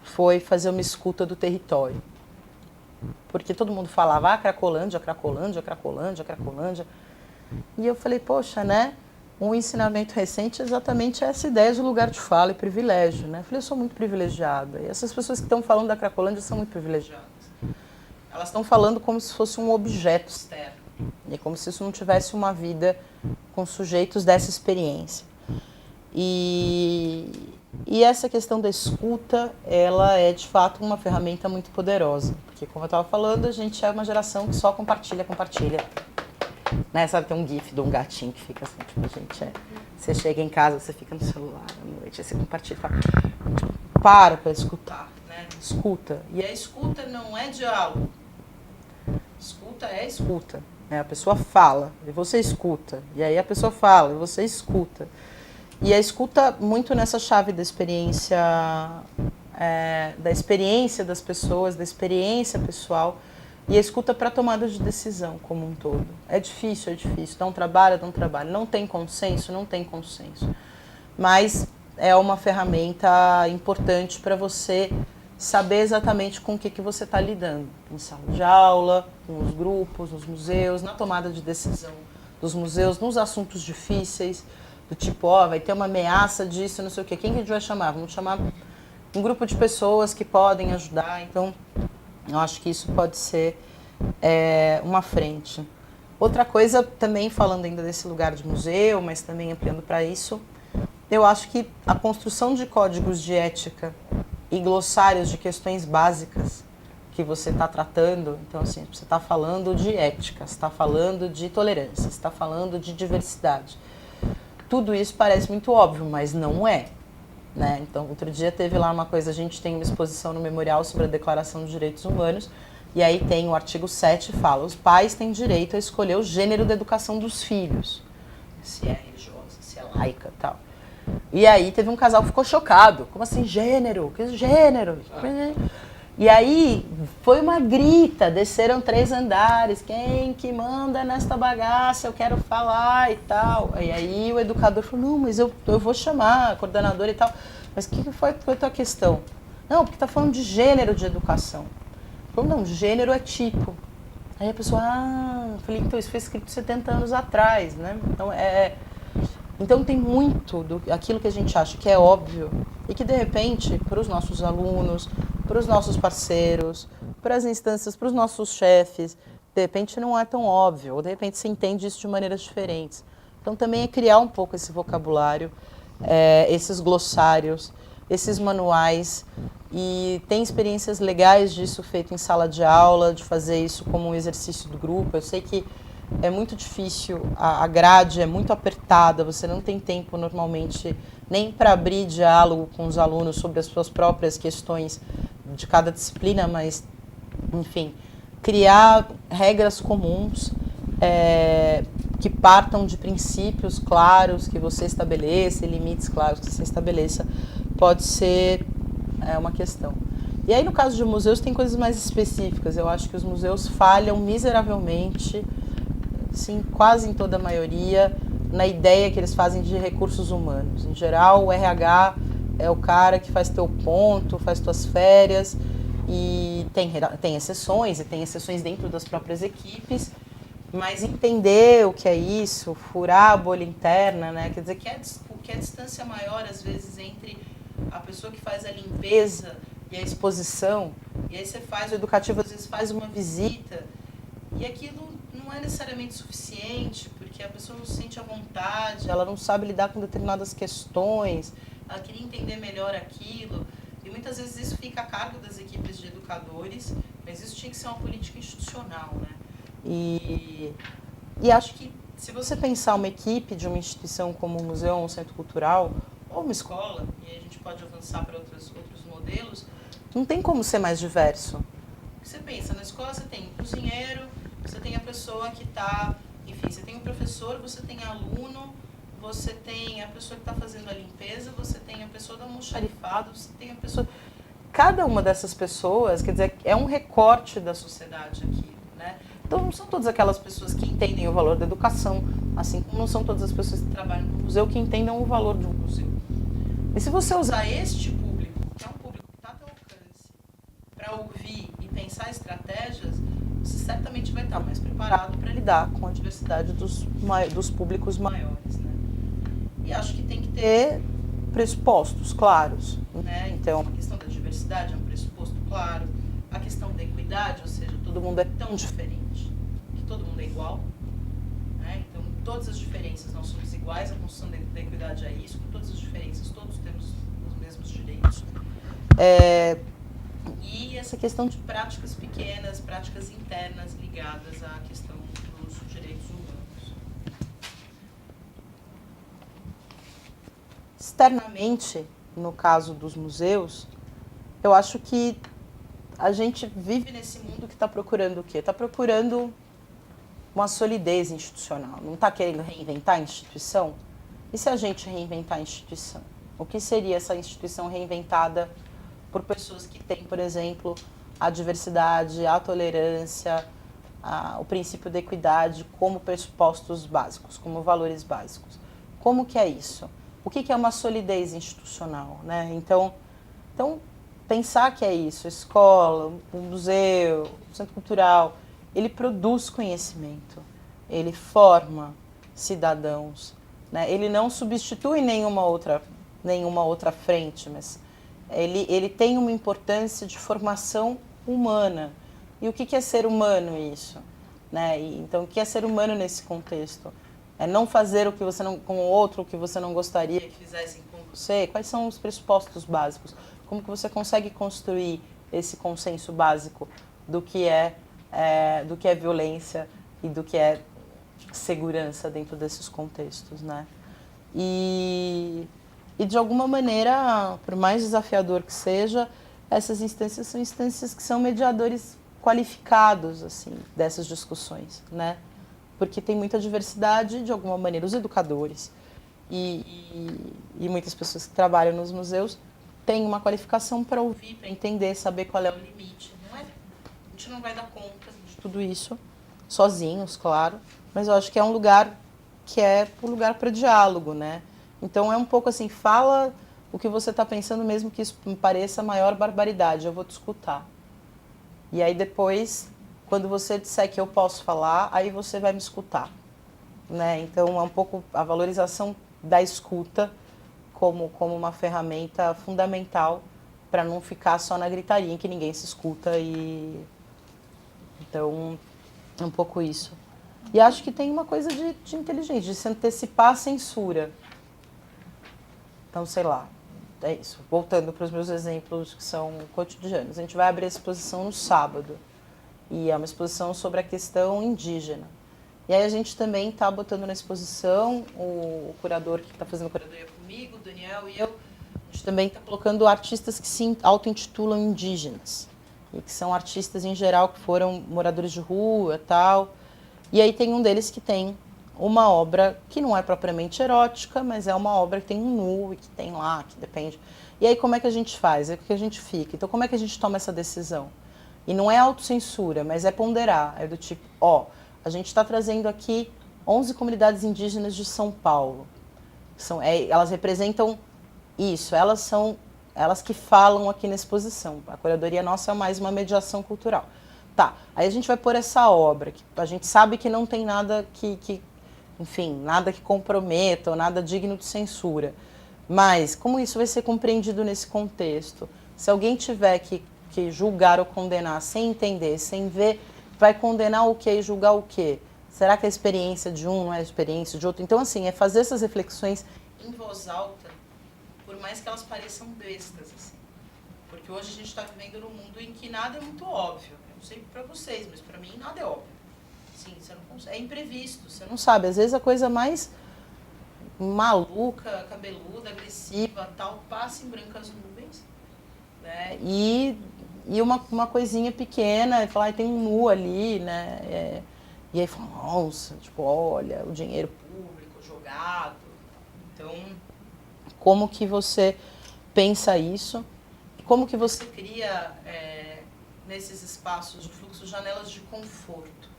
foi fazer uma escuta do território. Porque todo mundo falava, Cracolândia, Cracolândia, Cracolândia, Cracolândia. E eu falei, poxa, né? Um ensinamento recente é exatamente essa ideia de lugar de fala e privilégio, né? Eu falei, eu sou muito privilegiada. E essas pessoas que estão falando da Cracolândia são muito privilegiadas. Elas estão falando como se fosse um objeto externo. E como se isso não tivesse uma vida com sujeitos dessa experiência. E essa questão da escuta, ela é de fato uma ferramenta muito poderosa. Porque, como eu estava falando, a gente é uma geração que só compartilha. Né? Sabe, tem um gif de um gatinho que fica assim, tipo, você chega em casa, você fica no celular à noite, aí você compartilha, fala, para escutar, né? Escuta. E a escuta não é diálogo. Escuta é escuta. Né? A pessoa fala e você escuta. E aí a pessoa fala e você escuta. E a escuta muito nessa chave da experiência das pessoas, da experiência pessoal, e a escuta para tomada de decisão como um todo. É difícil. Dá um trabalho. Não tem consenso. Mas é uma ferramenta importante para você saber exatamente com o que você está lidando. Em sala de aula, com os grupos, nos museus, na tomada de decisão dos museus, nos assuntos difíceis, do tipo, vai ter uma ameaça disso, não sei o quê. Quem que a gente vai chamar? Vamos chamar um grupo de pessoas que podem ajudar. Então, eu acho que isso pode ser uma frente. Outra coisa, também falando ainda desse lugar de museu, mas também ampliando para isso, eu acho que a construção de códigos de ética e glossários de questões básicas que você está tratando, então assim, você está falando de ética, você está falando de tolerância, você está falando de diversidade. Tudo isso parece muito óbvio, mas não é. Né? Então, outro dia teve lá uma coisa, a gente tem uma exposição no Memorial sobre a Declaração dos Direitos Humanos, e aí tem o artigo 7 fala, os pais têm direito a escolher o gênero da educação dos filhos, se é religiosa, se é laica e tal. E aí teve um casal que ficou chocado, como assim gênero? Que gênero? E aí foi uma grita, desceram 3 andares, quem que manda nesta bagaça, eu quero falar e tal. E aí o educador falou, não, mas eu vou chamar a coordenadora e tal. Mas o que foi a tua questão? Não, porque está falando de gênero de educação. Falou, não, gênero é tipo. Aí a pessoa, eu falei, então isso foi escrito 70 anos atrás, né? Então tem muito aquilo que a gente acha que é óbvio e que de repente para os nossos alunos, para os nossos parceiros, para as instâncias, para os nossos chefes, de repente não é tão óbvio, ou de repente se entende isso de maneiras diferentes. Então também é criar um pouco esse vocabulário, esses glossários, esses manuais, e tem experiências legais disso feito em sala de aula, de fazer isso como um exercício do grupo. Eu sei que é muito difícil, a grade é muito apertada, você não tem tempo normalmente nem para abrir diálogo com os alunos sobre as suas próprias questões de cada disciplina, mas, enfim, criar regras comuns que partam de princípios claros que você estabeleça, limites claros que você estabeleça, pode ser uma questão. E aí, no caso de museus, tem coisas mais específicas. Eu acho que os museus falham miseravelmente, sim, quase em toda a maioria, na ideia que eles fazem de recursos humanos. Em geral, o RH é o cara que faz teu ponto, faz tuas férias, E tem exceções, e tem exceções dentro das próprias equipes, mas entender o que é isso, furar a bolha interna, né? Quer dizer, que é a distância maior, às vezes, entre a pessoa que faz a limpeza e a exposição, e aí você faz o educativo, às vezes faz uma visita, e aquilo não é necessariamente suficiente, porque a pessoa não se sente à vontade, ela não sabe lidar com determinadas questões, ela queria entender melhor aquilo, e muitas vezes isso fica a cargo das equipes de educadores, mas isso tinha que ser uma política institucional, né? E acho que se você pensar uma equipe de uma instituição como um museu, um centro cultural, ou uma escola, e aí a gente pode avançar para outros modelos, não tem como ser mais diverso. Você pensa, na escola você tem o cozinheiro, você tem a pessoa que está, enfim, você tem o professor, você tem aluno, você tem a pessoa que está fazendo a limpeza, você tem a pessoa do almoxarifado, você tem a pessoa... Cada uma dessas pessoas, quer dizer, é um recorte da sociedade aqui, né? Então, não são todas aquelas pessoas que entendem o valor da educação, assim como não são todas as pessoas que trabalham no museu que entendam o valor de um museu. E se você usar este público, que é um público que está ao teu alcance, para ouvir e pensar estratégias, você certamente vai estar mais preparado para lidar com a diversidade dos públicos maiores, né? E acho que tem que ter pressupostos claros, né? Então, a questão da diversidade é um pressuposto claro, a questão da equidade, ou seja, todo mundo é tão diferente que todo mundo é igual, né? Então, todas as diferenças nós somos iguais, a construção da equidade é isso, com todas as diferenças todos temos os mesmos direitos. E essa questão de práticas pequenas, práticas internas ligadas à questão dos direitos humanos. Externamente, no caso dos museus, eu acho que a gente vive nesse mundo que está procurando o quê? Está procurando uma solidez institucional, não está querendo reinventar a instituição? E se a gente reinventar a instituição? O que seria essa instituição reinventada por pessoas que têm, por exemplo, a diversidade, a tolerância, o princípio da equidade como pressupostos básicos, como valores básicos? Como que é isso? O que é uma solidez institucional, né? Então, pensar que é isso, a escola, o museu, o centro cultural, ele produz conhecimento, ele forma cidadãos, né? Ele não substitui nenhuma outra frente, mas ele tem uma importância de formação humana. E o que é ser humano isso? Né? Então, o que é ser humano nesse contexto? É não fazer o que você não, com o outro o que você não gostaria que fizessem com você? Quais são os pressupostos básicos? Como que você consegue construir esse consenso básico do que é violência e do que é segurança dentro desses contextos, né? E de alguma maneira, por mais desafiador que seja, essas instâncias são instâncias que são mediadores qualificados assim dessas discussões, né? Porque tem muita diversidade, de alguma maneira, os educadores e muitas pessoas que trabalham nos museus têm uma qualificação para ouvir, para entender, saber qual é o limite. A gente não vai dar conta de tudo isso sozinhos, claro, mas eu acho que é um lugar que é um lugar para diálogo, né? Então é um pouco assim, fala o que você está pensando, mesmo que isso me pareça a maior barbaridade, eu vou te escutar. E aí depois, quando você disser que eu posso falar, aí você vai me escutar, né? Então é um pouco a valorização da escuta como uma ferramenta fundamental para não ficar só na gritaria em que ninguém se escuta. Então é um pouco isso. E acho que tem uma coisa de inteligência, de se antecipar a censura. Então, sei lá, é isso. Voltando para os meus exemplos que são cotidianos. A gente vai abrir a exposição no sábado. E é uma exposição sobre a questão indígena. E aí a gente também está botando na exposição, o curador que está fazendo curadoria comigo, o Daniel e eu, a gente também está colocando artistas que se auto-intitulam indígenas. E que são artistas, em geral, que foram moradores de rua e tal. E aí tem um deles que tem uma obra que não é propriamente erótica, mas é uma obra que tem um nu e que tem lá, que depende. E aí como é que a gente faz? É que a gente fica. Então como é que a gente toma essa decisão? E não é autocensura, mas é ponderar. É do tipo, a gente está trazendo aqui 11 comunidades indígenas de São Paulo. Elas representam isso, elas são elas que falam aqui na exposição. A curadoria nossa é mais uma mediação cultural. Tá, aí a gente vai pôr essa obra, que a gente sabe que não tem nada enfim, nada que comprometa ou nada digno de censura. Mas como isso vai ser compreendido nesse contexto? Se alguém tiver que julgar ou condenar sem entender, sem ver, vai condenar o quê e julgar o quê? Será que a experiência de um não é a experiência de outro? Então, assim, é fazer essas reflexões em voz alta, por mais que elas pareçam bestas, assim. Porque hoje a gente está vivendo num mundo em que nada é muito óbvio. Eu não sei para vocês, mas para mim nada é óbvio. Sim, você não consegue, é imprevisto, você não sabe. Às vezes a coisa mais maluca, cabeluda, agressiva, tal, passa em brancas nuvens, né? E uma coisinha pequena, e falar, ah, tem um nu ali, né? E aí fala, nossa, tipo, olha, o dinheiro público jogado. Então, como que você pensa isso? Como que você cria, nesses espaços de fluxo, janelas de conforto?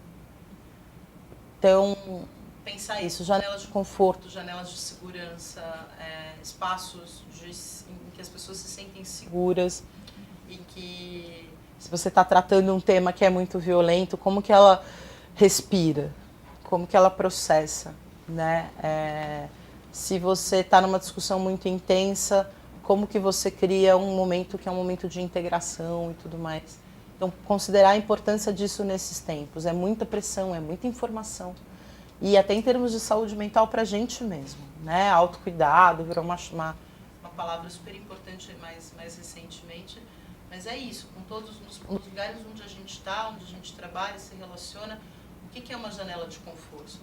Então, pensar isso, janelas de conforto, janelas de segurança, espaços em que as pessoas se sentem seguras e que, se você está tratando um tema que é muito violento, como que ela respira, como que ela processa, né? Se você está numa discussão muito intensa, como que você cria um momento que é um momento de integração e tudo mais. Então, considerar a importância disso nesses tempos. É muita pressão, é muita informação. E até em termos de saúde mental para a gente mesmo, né? Autocuidado virou uma palavra super importante mais recentemente. Mas é isso, com todos os lugares onde a gente está, onde a gente trabalha, se relaciona, o que é uma janela de conforto?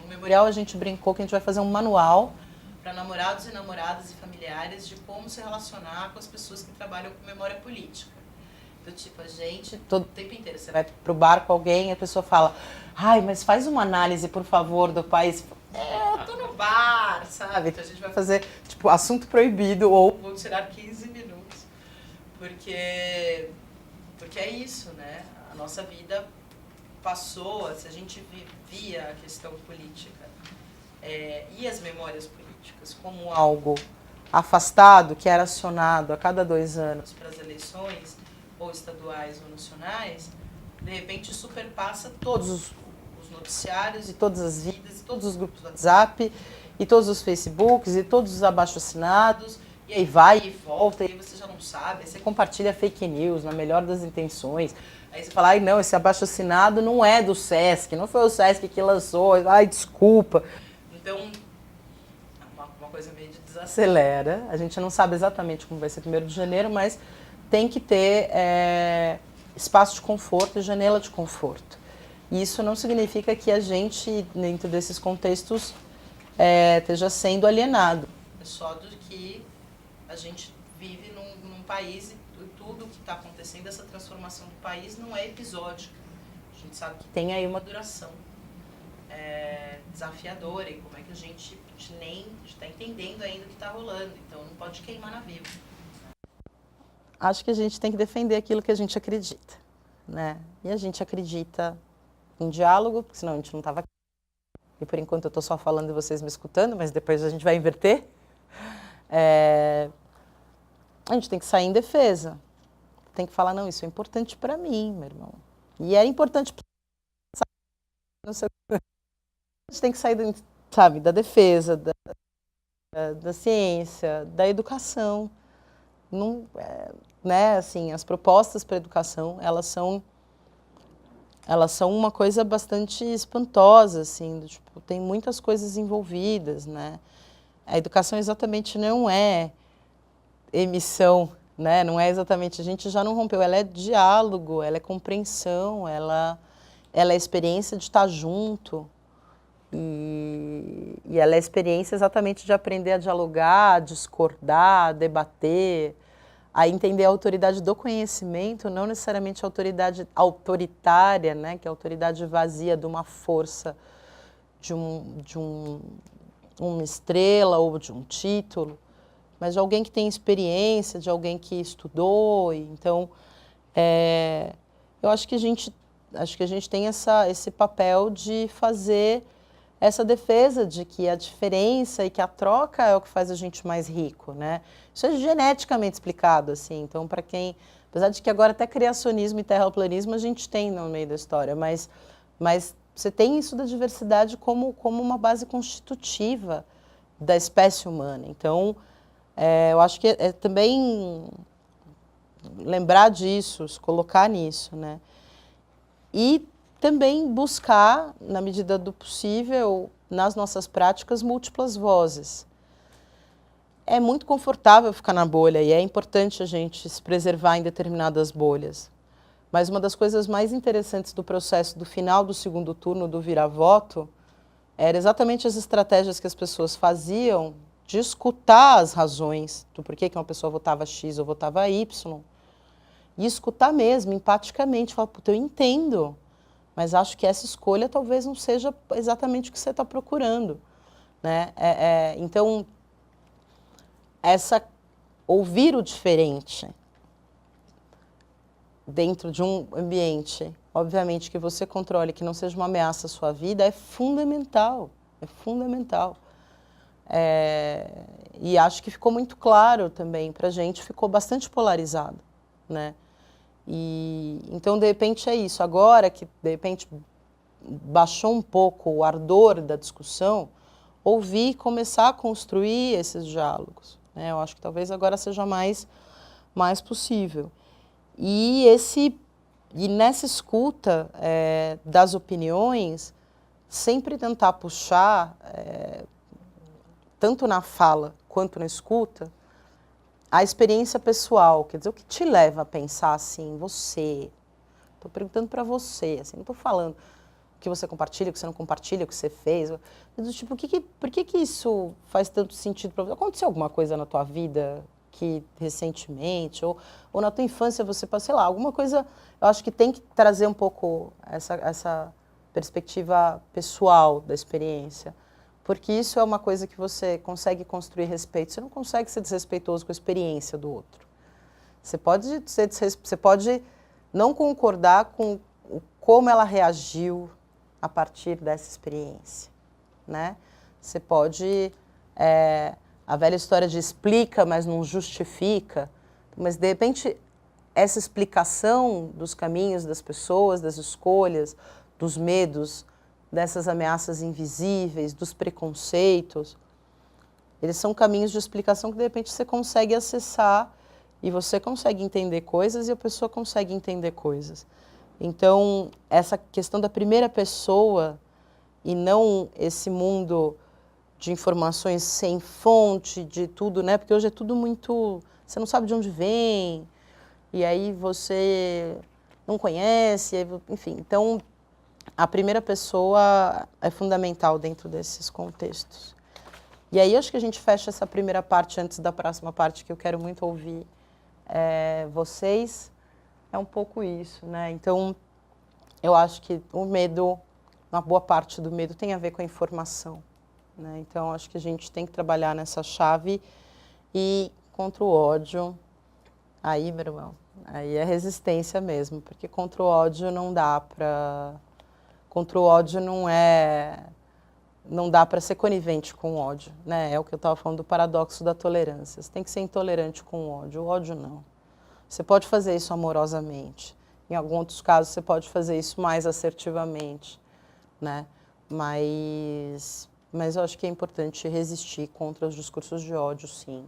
No Memorial a gente brincou que a gente vai fazer um manual para namorados e namoradas e familiares de como se relacionar com as pessoas que trabalham com memória política. Do tipo, a gente, todo o tempo inteiro, você vai pro bar com alguém e a pessoa fala, ai, mas faz uma análise, por favor, do país. Eu tô no bar, sabe? Então a gente vai fazer, tipo, assunto proibido ou vou tirar 15 minutos. Porque é isso, né? A nossa vida passou, se a gente via a questão política e as memórias políticas como algo afastado, que era acionado a cada 2 anos para as eleições, ou estaduais ou nacionais, de repente superpassa todos os noticiários e todas as vidas, e todos os grupos do WhatsApp, e todos os Facebooks, e todos os abaixo-assinados, e aí vai e volta, e aí você já não sabe, aí você compartilha fake news, na melhor das intenções, aí você fala, ai não, esse abaixo-assinado não é do Sesc, não foi o Sesc que lançou, ai desculpa. Então, uma coisa meio de desacelera, a gente não sabe exatamente como vai ser 1º de janeiro, mas tem que ter espaço de conforto e janela de conforto. E isso não significa que a gente, dentro desses contextos, esteja sendo alienado. É só do que a gente vive num país e tudo o que está acontecendo, essa transformação do país não é episódica. A gente sabe que tem aí uma duração desafiadora e como é que a gente nem está entendendo ainda o que está rolando. Então não pode queimar na viva. Acho que a gente tem que defender aquilo que a gente acredita, né? E a gente acredita em diálogo, porque senão a gente não estava aqui. E por enquanto eu estou só falando e vocês me escutando, mas depois a gente vai inverter. A gente tem que sair em defesa. Tem que falar, não, isso é importante para mim, meu irmão. E é importante para você. A gente tem que sair, sabe, da defesa, da ciência, da educação. Não, né, assim, as propostas para a educação, elas são uma coisa bastante espantosa, assim, tipo, tem muitas coisas envolvidas, né? A educação exatamente não é emissão, né? Não é exatamente, a gente já não rompeu, ela é diálogo, ela é compreensão, ela é experiência de estar junto e ela é experiência exatamente de aprender a dialogar, a discordar, a debater, a entender a autoridade do conhecimento, não necessariamente a autoridade autoritária, né, que é a autoridade vazia de uma força, de uma estrela ou de um título, mas de alguém que tem experiência, de alguém que estudou. Então, eu acho que a gente tem esse papel de fazer essa defesa de que a diferença e que a troca é o que faz a gente mais rico, né? Isso é geneticamente explicado, assim, então para quem, apesar de que agora até criacionismo e terraplanismo a gente tem no meio da história, mas você tem isso da diversidade como uma base constitutiva da espécie humana. Então, eu acho que é também lembrar disso, se colocar nisso, né? E também buscar, na medida do possível, nas nossas práticas, múltiplas vozes. É muito confortável ficar na bolha e é importante a gente se preservar em determinadas bolhas. Mas uma das coisas mais interessantes do processo do final do segundo turno, do virar-voto, era exatamente as estratégias que as pessoas faziam de escutar as razões do porquê que uma pessoa votava X ou votava Y. E escutar mesmo, empaticamente, falar, puta, eu entendo, mas acho que essa escolha talvez não seja exatamente o que você está procurando, né? Então, ouvir o diferente dentro de um ambiente, obviamente, que você controle, que não seja uma ameaça à sua vida, é fundamental, é fundamental. E acho que ficou muito claro também para a gente, ficou bastante polarizado, né? E então, de repente, é isso. Agora que, de repente, baixou um pouco o ardor da discussão, ouvir e começar a construir esses diálogos, né? Eu acho que talvez agora seja mais possível. E nessa escuta das opiniões, sempre tentar puxar, tanto na fala quanto na escuta, a experiência pessoal, quer dizer, o que te leva a pensar assim, você, estou perguntando para você, assim, não estou falando o que você compartilha, o que você não compartilha, o que você fez, mas, tipo, por que isso faz tanto sentido para você? Aconteceu alguma coisa na tua vida que recentemente, ou na tua infância você passou, sei lá, alguma coisa, eu acho que tem que trazer um pouco essa perspectiva pessoal da experiência, porque isso é uma coisa que você consegue construir respeito, você não consegue ser desrespeitoso com a experiência do outro. Você pode não concordar com como ela reagiu a partir dessa experiência, né? Você pode, a velha história de explica, mas não justifica, mas de repente essa explicação dos caminhos das pessoas, das escolhas, dos medos, dessas ameaças invisíveis, dos preconceitos, eles são caminhos de explicação que de repente você consegue acessar e você consegue entender coisas e a pessoa consegue entender coisas. Então, essa questão da primeira pessoa e não esse mundo de informações sem fonte, de tudo, né? Porque hoje é tudo muito... Você não sabe de onde vem, e aí você não conhece, enfim. Então, a primeira pessoa é fundamental dentro desses contextos. E aí, acho que a gente fecha essa primeira parte antes da próxima parte, que eu quero muito ouvir vocês. É um pouco isso, né? Então, eu acho que o medo, uma boa parte do medo tem a ver com a informação, né? Então, acho que a gente tem que trabalhar nessa chave e contra o ódio, aí, meu irmão, aí é resistência mesmo, porque contra o ódio não dá para... Contra o ódio não dá para ser conivente com o ódio, né? É o que eu estava falando do paradoxo da tolerância. Você tem que ser intolerante com o ódio não. Você pode fazer isso amorosamente. Em alguns outros casos, você pode fazer isso mais assertivamente, né? Mas eu acho que é importante resistir contra os discursos de ódio, sim.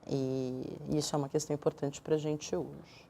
E isso é uma questão importante para a gente hoje.